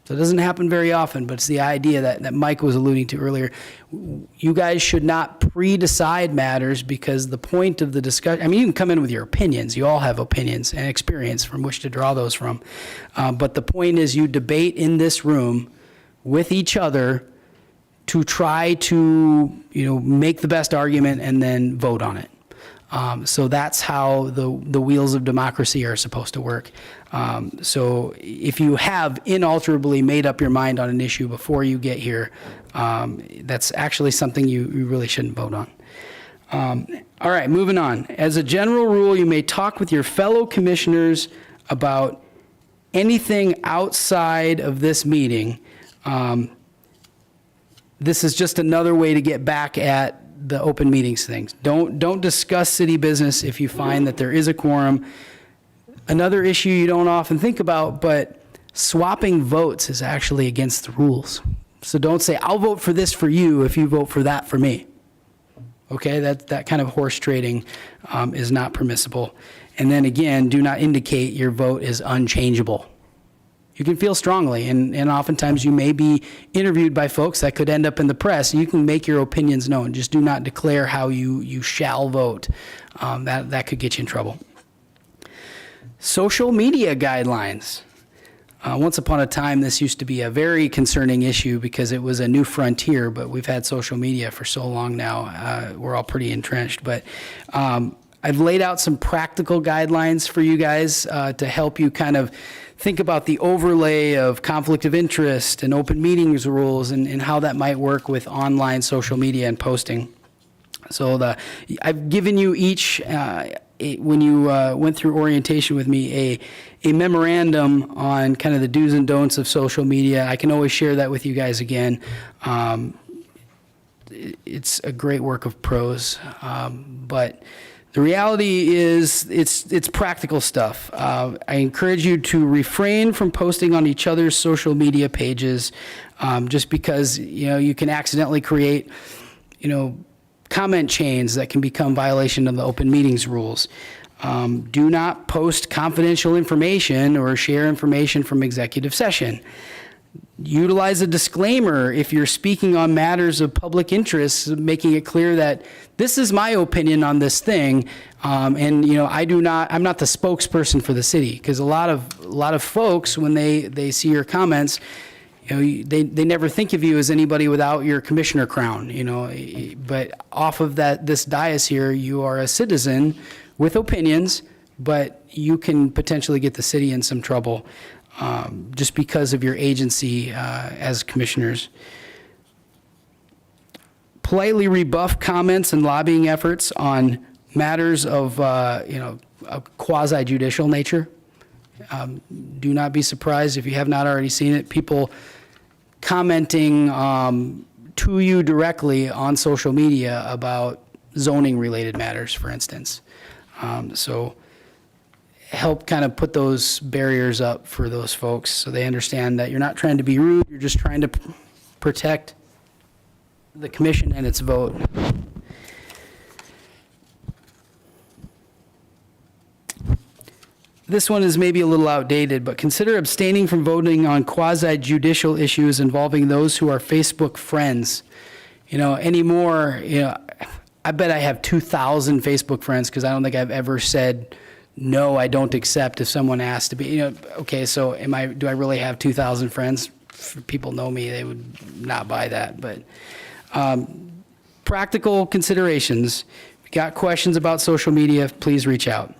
So it doesn't happen very often, but it's the idea that Mike was alluding to earlier. You guys should not pre-decide matters because the point of the discussion, I mean, you can come in with your opinions. You all have opinions and experience from which to draw those from. But the point is you debate in this room with each other to try to, you know, make the best argument and then vote on it. So that's how the wheels of democracy are supposed to work. So if you have inalterably made up your mind on an issue before you get here, that's actually something you really shouldn't vote on. All right, moving on. As a general rule, you may talk with your fellow commissioners about anything outside of this meeting. This is just another way to get back at the open meetings things. Don't discuss city business if you find that there is a quorum. Another issue you don't often think about, but swapping votes is actually against the rules. So don't say, I'll vote for this for you if you vote for that for me. Okay, that kind of horse trading is not permissible. And then again, do not indicate your vote is unchangeable. You can feel strongly, and oftentimes you may be interviewed by folks that could end up in the press. You can make your opinions known. Just do not declare how you shall vote. That could get you in trouble. Social media guidelines. Once upon a time, this used to be a very concerning issue because it was a new frontier, but we've had social media for so long now, we're all pretty entrenched. But I've laid out some practical guidelines for you guys to help you kind of think about the overlay of conflict of interest and open meetings rules and how that might work with online social media and posting. So I've given you each, when you went through orientation with me, a memorandum on kind of the do's and don'ts of social media. I can always share that with you guys again. It's a great work of prose, but the reality is it's practical stuff. I encourage you to refrain from posting on each other's social media pages just because, you know, you can accidentally create, you know, comment chains that can become violation of the open meetings rules. Do not post confidential information or share information from executive session. Utilize a disclaimer if you're speaking on matters of public interest, making it clear that this is my opinion on this thing, and I'm not the spokesperson for the city, because a lot of folks, when they see your comments, they never think of you as anybody without your commissioner crown, but off of this dais here, you are a citizen with opinions, but you can potentially get the city in some trouble just because of your agency as commissioners. Politely rebuff comments and lobbying efforts on matters of a quasi-judicial nature. Do not be surprised if you have not already seen it. People commenting to you directly on social media about zoning-related matters, for instance. So help kind of put those barriers up for those folks so they understand that you're not trying to be rude, you're just trying to protect the commission and its vote. This one is maybe a little outdated, but consider abstaining from voting on quasi-judicial issues involving those who are Facebook friends. Anymore, I bet I have 2,000 Facebook friends because I don't think I've ever said, no, I don't accept if someone asks to be, okay, so do I really have 2,000 friends? If people know me, they would not buy that, but practical considerations. If you got questions about social media, please reach out.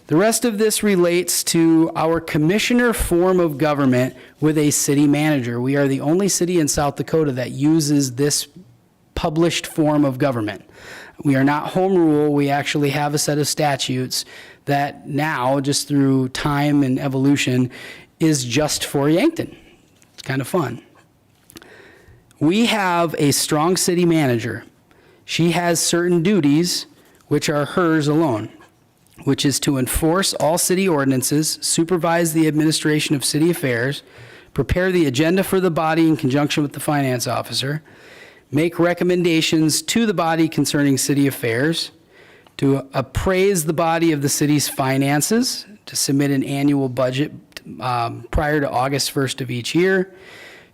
The rest of this relates to our commissioner form of government with a city manager. We are the only city in South Dakota that uses this published form of government. We are not home rule. We actually have a set of statutes that now, just through time and evolution, is just for Yankton. It's kind of fun. We have a strong city manager. She has certain duties which are hers alone, which is to enforce all city ordinances, supervise the administration of city affairs, prepare the agenda for the body in conjunction with the finance officer, make recommendations to the body concerning city affairs, to appraise the body of the city's finances, to submit an annual budget prior to August 1st of each year,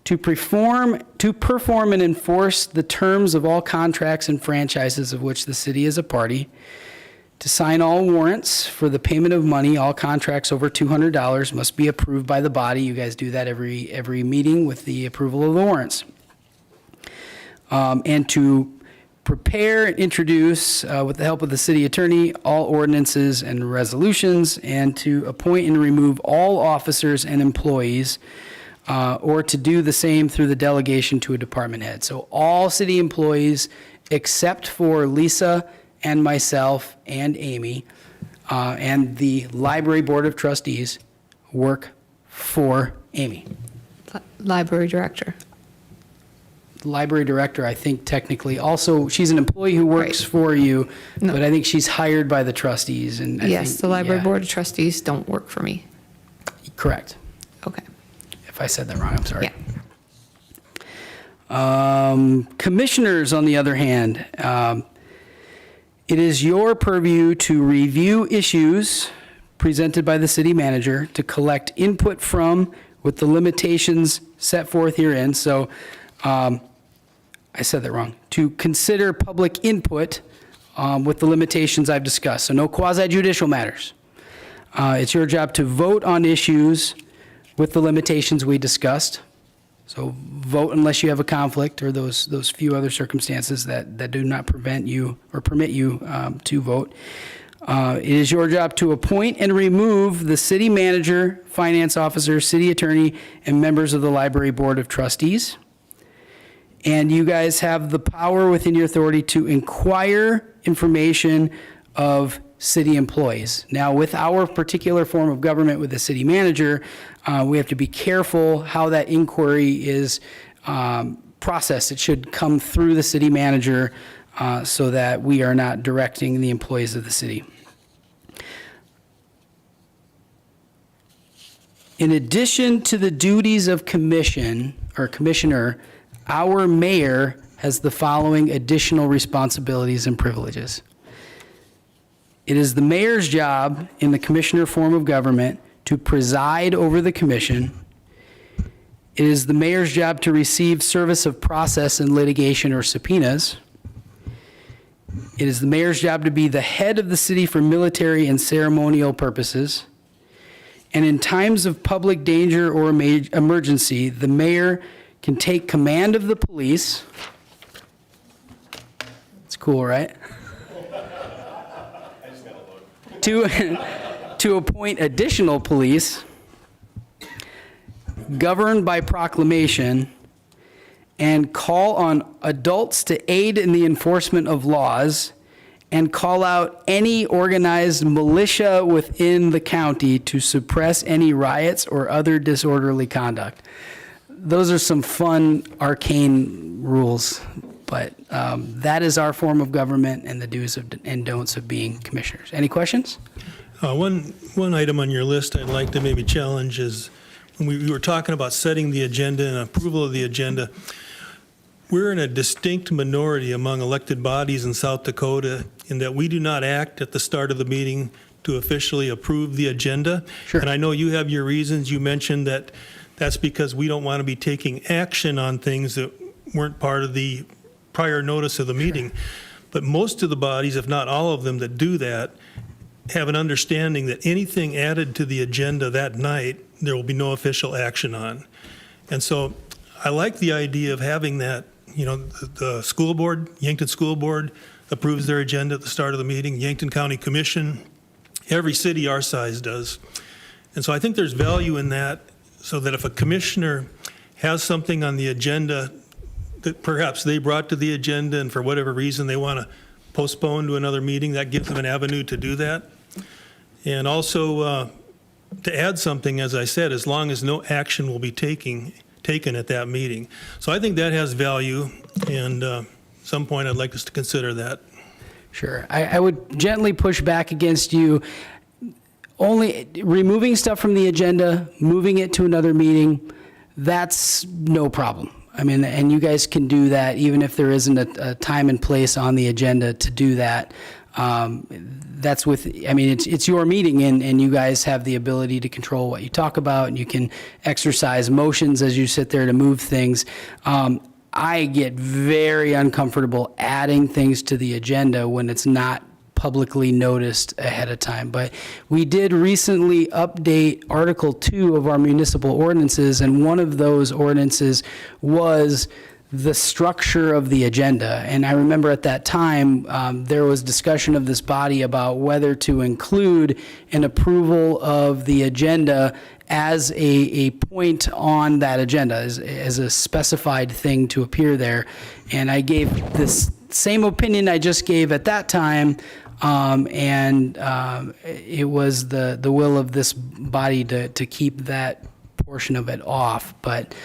to perform and enforce the terms of all contracts and franchises of which the city is a party, to sign all warrants for the payment of money. All contracts over $200 must be approved by the body. You guys do that every meeting with the approval of the warrants. And to prepare and introduce, with the help of the city attorney, all ordinances and resolutions, and to appoint and remove all officers and employees, or to do the same through the delegation to a department head. So all city employees, except for Lisa and myself and Amy, and the library board of trustees, work for Amy. Library director. Library director, I think technically, also, she's an employee who works for you, No. but I think she's hired by the trustees. And Yes, the library board of trustees don't work for me. Correct. Okay. If I said that wrong, I'm sorry. Yeah. Commissioners, on the other hand, it is your purview to review issues presented by the city manager, to collect input from with the limitations set forth herein. So I said that wrong. To consider public input with the limitations I've discussed. So no quasi-judicial matters. It's your job to vote on issues with the limitations we discussed. So vote unless you have a conflict or those few other circumstances that do not prevent you or permit you to vote. It is your job to appoint and remove the city manager, finance officer, city attorney, and members of the library board of trustees. And you guys have the power within your authority to inquire information of city employees. Now, with our particular form of government with the city manager, we have to be careful how that inquiry is processed. It should come through the city manager so that we are not directing the employees of the city. In addition to the duties of commissioner, our mayor has the following additional responsibilities and privileges. It is the mayor's job in the commissioner form of government to preside over the commission. It is the mayor's job to receive service of process in litigation or subpoenas. It is the mayor's job to be the head of the city for military and ceremonial purposes. And in times of public danger or emergency, the mayor can take command of the police. It's cool, right? To appoint additional police, govern by proclamation, and call on adults to aid in the enforcement of laws, and call out any organized militia within the county to suppress any riots or other disorderly conduct. Those are some fun, arcane rules, but that is our form of government and the do's and don'ts of being commissioners. Any questions? One item on your list I'd like to maybe challenge is, when we were talking about setting the agenda and approval of the agenda, we're in a distinct minority among elected bodies in South Dakota in that we do not act at the start of the meeting to officially approve the agenda. Sure. And I know you have your reasons. You mentioned that that's because we don't want to be taking action on things that weren't part of the prior notice of the meeting. But most of the bodies, if not all of them that do that, have an understanding that anything added to the agenda that night, there will be no official action on. And so I like the idea of having that, the school board, Yankton School Board approves their agenda at the start of the meeting, Yankton County Commission, every city our size does. And so I think there's value in that, so that if a commissioner has something on the agenda that perhaps they brought to the agenda and for whatever reason they want to postpone to another meeting, that gives them an avenue to do that. And also to add something, as I said, as long as no action will be taken at that meeting. So I think that has value, and at some point I'd like us to consider that. Sure. I would gently push back against you only removing stuff from the agenda, moving it to another meeting. That's no problem. I mean, and you guys can do that even if there isn't a time and place on the agenda to do that. That's it's your meeting, and you guys have the ability to control what you talk about, and you can exercise motions as you sit there to move things. I get very uncomfortable adding things to the agenda when it's not publicly noticed ahead of time. But we did recently update Article 2 of our municipal ordinances, and one of those ordinances was the structure of the agenda. And I remember at that time, there was discussion of this body about whether to include an approval of the agenda as a point on that agenda, as a specified thing to appear there. And I gave this same opinion I just gave at that time, and it was the will of this body to keep that portion of it off. But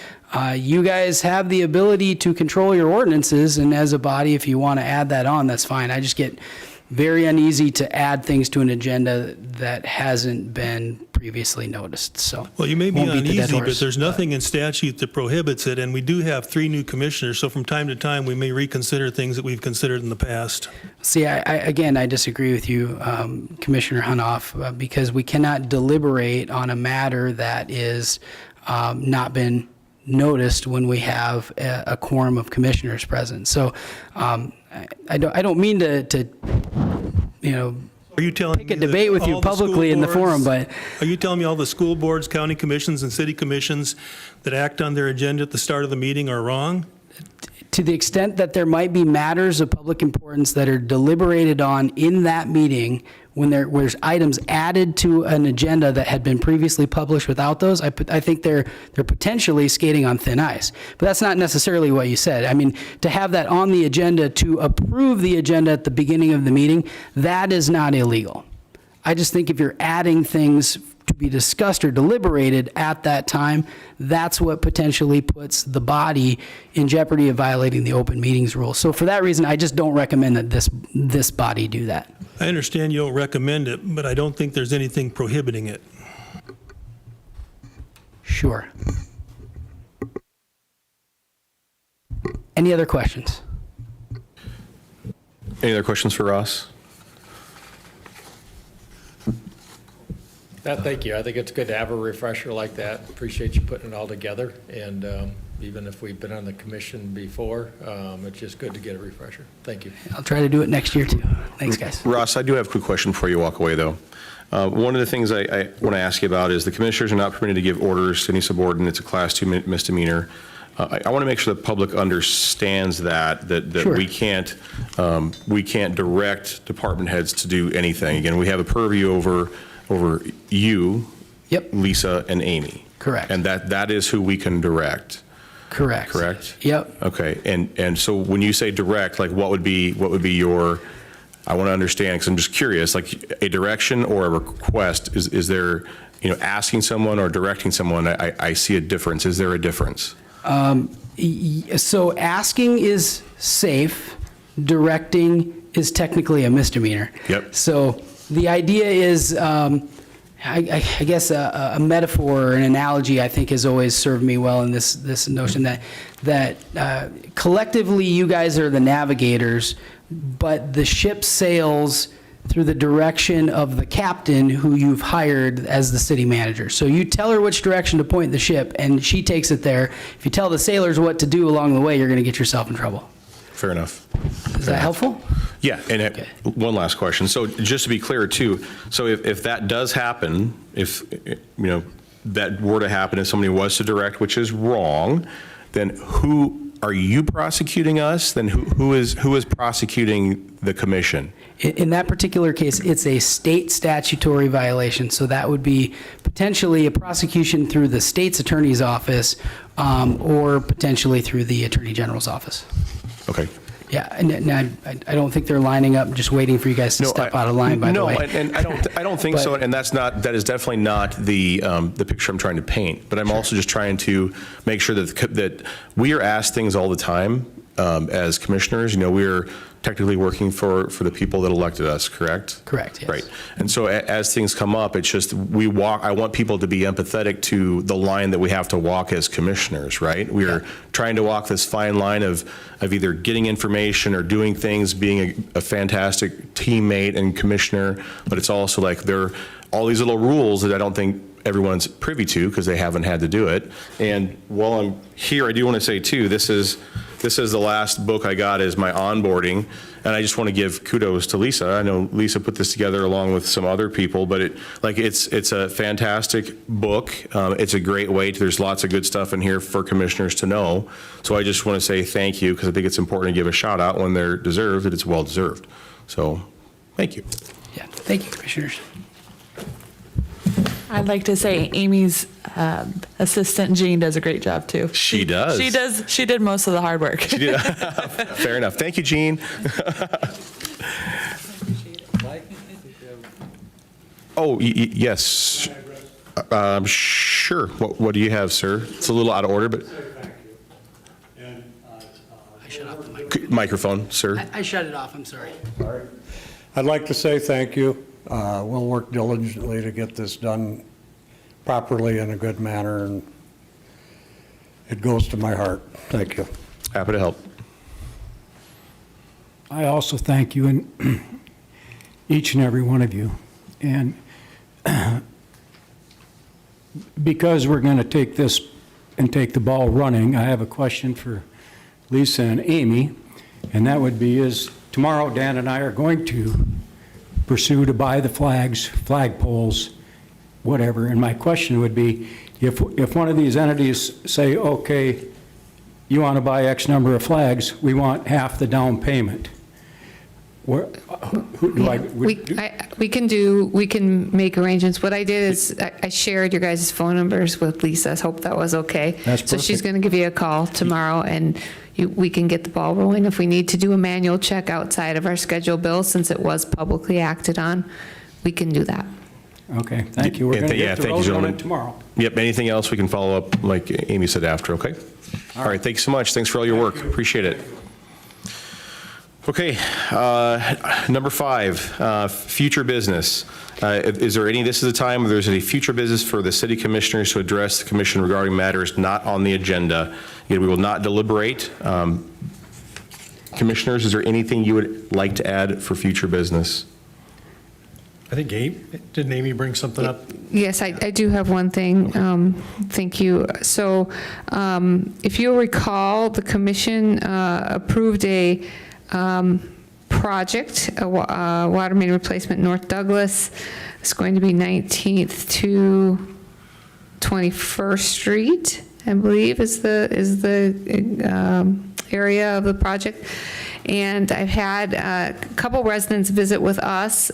you guys have the ability to control your ordinances, and as a body, if you want to add that on, that's fine. I just get very uneasy to add things to an agenda that hasn't been previously noticed, so. Well, you may be won't beat the dead uneasy, but horse, there's nothing in statute that prohibits it, and we do have 3 new commissioners, so from time to time, we may reconsider things that we've considered in the past. See, I disagree with you, Commissioner Hunoff, because we cannot deliberate on a matter that is not been noticed when we have a quorum of commissioners present. So I don't mean to Are you telling pick a me that debate with you all the school publicly in the forum, boards- but Are you telling me all the school boards, county commissions, and city commissions that act on their agenda at the start of the meeting are wrong? to the extent that there might be matters of public importance that are deliberated on in that meeting, when there's items added to an agenda that had been previously published without those, I think they're potentially skating on thin ice. But that's not necessarily what you said. I mean, to have that on the agenda, to approve the agenda at the beginning of the meeting, that is not illegal. I just think if you're adding things to be discussed or deliberated at that time, that's what potentially puts the body in jeopardy of violating the open meetings rule. So for that reason, I just don't recommend that this body do that. I understand you don't recommend it, but I don't think there's anything prohibiting it. Sure. Any other questions? Any other questions for Ross? Thank you. I think it's good to have a refresher like that. Appreciate you putting it all together. And even if we've been on the commission before, it's just good to get a refresher. Thank you. I'll try to do it next year too. Thanks, guys. Ross, I do have a quick question before you walk away, though. One of the things I want to ask you about is the commissioners are not permitted to give orders to any subordinate. It's a Class 2 misdemeanor. I want to make sure the public understands that Sure. we can't direct department heads to do anything. Again, we have a purview over you, Yep. Lisa, and Amy. Correct. And that is who we can direct. Correct. Correct? Yep. Okay. And so when you say direct, like what would be your, I want to understand, because I'm just curious, like a direction or a request, is there, asking someone or directing someone, I see a difference. Is there a difference? So asking is safe, directing is technically a misdemeanor. Yep. So the idea is, I guess a metaphor or an analogy I think has always served me well in this notion that collectively you guys are the navigators, but the ship sails through the direction of the captain who you've hired as the city manager. So you tell her which direction to point the ship, and she takes it there. If you tell the sailors what to do along the way, you're going to get yourself in trouble. Fair enough. Is that helpful? Yeah, and one last question. So just to be clear too, so if that does happen, if that were to happen, if somebody was to direct, which is wrong, then who are you prosecuting us? Then who is prosecuting the commission? In that particular case, it's a state statutory violation, so that would be potentially a prosecution through the state's attorney's office or potentially through the attorney general's office. Okay. Yeah, and I don't think they're lining up, just waiting for you guys to step out of line, by the way. No, and I don't think so, and that is definitely not the picture I'm trying to paint. But I'm also just trying to make sure that we are asked things all the time as commissioners. We're technically working for the people that elected us, correct? Correct, yes. Right. And so as things come up, it's just I want people to be empathetic to the line that we have to walk as commissioners, right? We are trying to walk this fine line of either getting information or doing things, being a fantastic teammate and commissioner, but it's also like there are all these little rules that I don't think everyone's privy to because they haven't had to do it. And while I'm here, I do want to say too, this is the last book I got is my onboarding, and I just want to give kudos to Lisa. I know Lisa put this together along with some other people, but it's a fantastic book. It's a great way. There's lots of good stuff in here for commissioners to know. So I just want to say thank you because I think it's important to give a shout out when they're deserved, that it's well deserved. So thank you. Yeah, thank you, commissioners. I'd like to say Amy's assistant Jean does a great job too. She does. She did most of the hard work. She did. Fair enough. Thank you, Jean. Oh, yes. Sure. What do you have, sir? It's a little out of order, but. I shut off the microphone. Microphone, sir. I shut it off, I'm sorry. I'd like to say thank you. We'll work diligently to get this done properly in a good manner, and it goes to my heart. Thank you. Happy to help. I also thank you, and each and every one of you. And because we're going to take this and take the ball running, I have a question for Lisa and Amy, and that would be, is tomorrow Dan and I are going to pursue to buy the flags, flagpoles, whatever. And my question would be, if one of these entities say, okay, you want to buy X number of flags, we want half the down payment. Who do I? We can make arrangements. What I did is I shared your guys' phone numbers with Lisa. I hope that was okay. That's So she's perfect. going to give you a call tomorrow, and we can get the ball rolling. If we need to do a manual check outside of our scheduled bill, since it was publicly acted on, we can do that. Okay, thank you. We're going to get the road running tomorrow. Yep, anything else we can follow up, like Amy said after, okay? All right, thanks so much. Thanks for all your work. Appreciate it. Okay, number 5, future business. Is there any, this is a time where there's any future business for the city commissioners to address the commission regarding matters not on the agenda. Again, we will not deliberate. Commissioners, is there anything you would like to add for future business? I think didn't Amy bring something up? Yes, I do have one thing. Thank you. So if you'll recall, the commission approved a project, a water main replacement North Douglas. It's going to be 19th to 21st Street, I believe, is the area of the project. And I've had a couple residents visit with us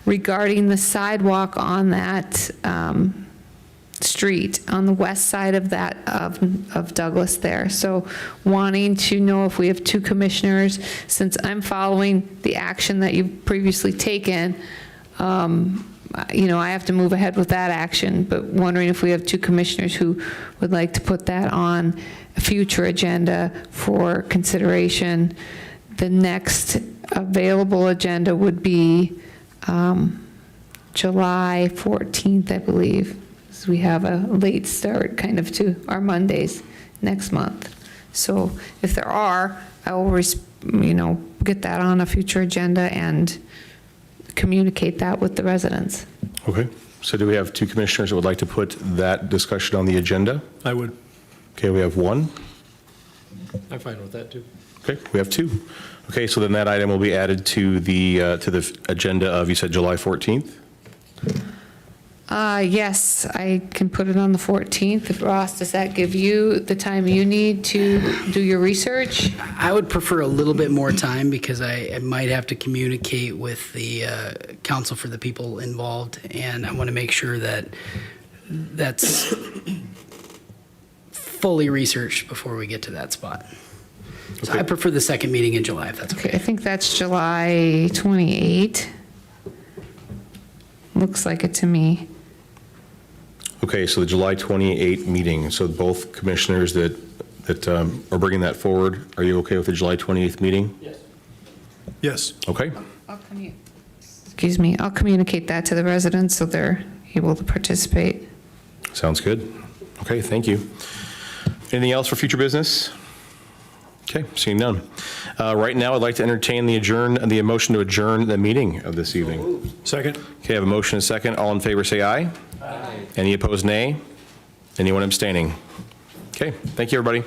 regarding the sidewalk on that street, on the west side of that, of Douglas there. So wanting to know if we have two commissioners, since I'm following the action that you've previously taken, I have to move ahead with that action, but wondering if we have two commissioners who would like to put that on a future agenda for consideration. The next available agenda would be July 14th, I believe. So we have a late start kind of to our Mondays next month. So if there are, I will, get that on a future agenda and communicate that with the residents. Okay, so do we have two commissioners that would like to put that discussion on the agenda? I would. Okay, we have one. I'm fine with that, too. Okay, we have two. Okay, so then that item will be added to the agenda of, you said July 14th? Yes, I can put it on the 14th. Ross, does that give you the time you need to do your research? I would prefer a little bit more time because I might have to communicate with the council for the people involved, and I want to make sure that that's fully researched before we get to that spot. So Okay. I prefer the second meeting in July, if that's Okay, okay. I think that's July 28. Looks like it to me. Okay, so the July 28 meeting, so both commissioners that are bringing that forward, are you okay with the July 28th meeting? Yes. Okay, Excuse me, I'll communicate that to the residents so they're able to participate. sounds good. Okay, thank you. Anything else for future business? Okay, seeing none. Right now, I'd like to entertain the motion to adjourn the meeting of this evening. Second? Okay, I have a motion and a second. All in favor, say aye. Aye. Any opposed, nay? Anyone abstaining? Okay, thank you, everybody.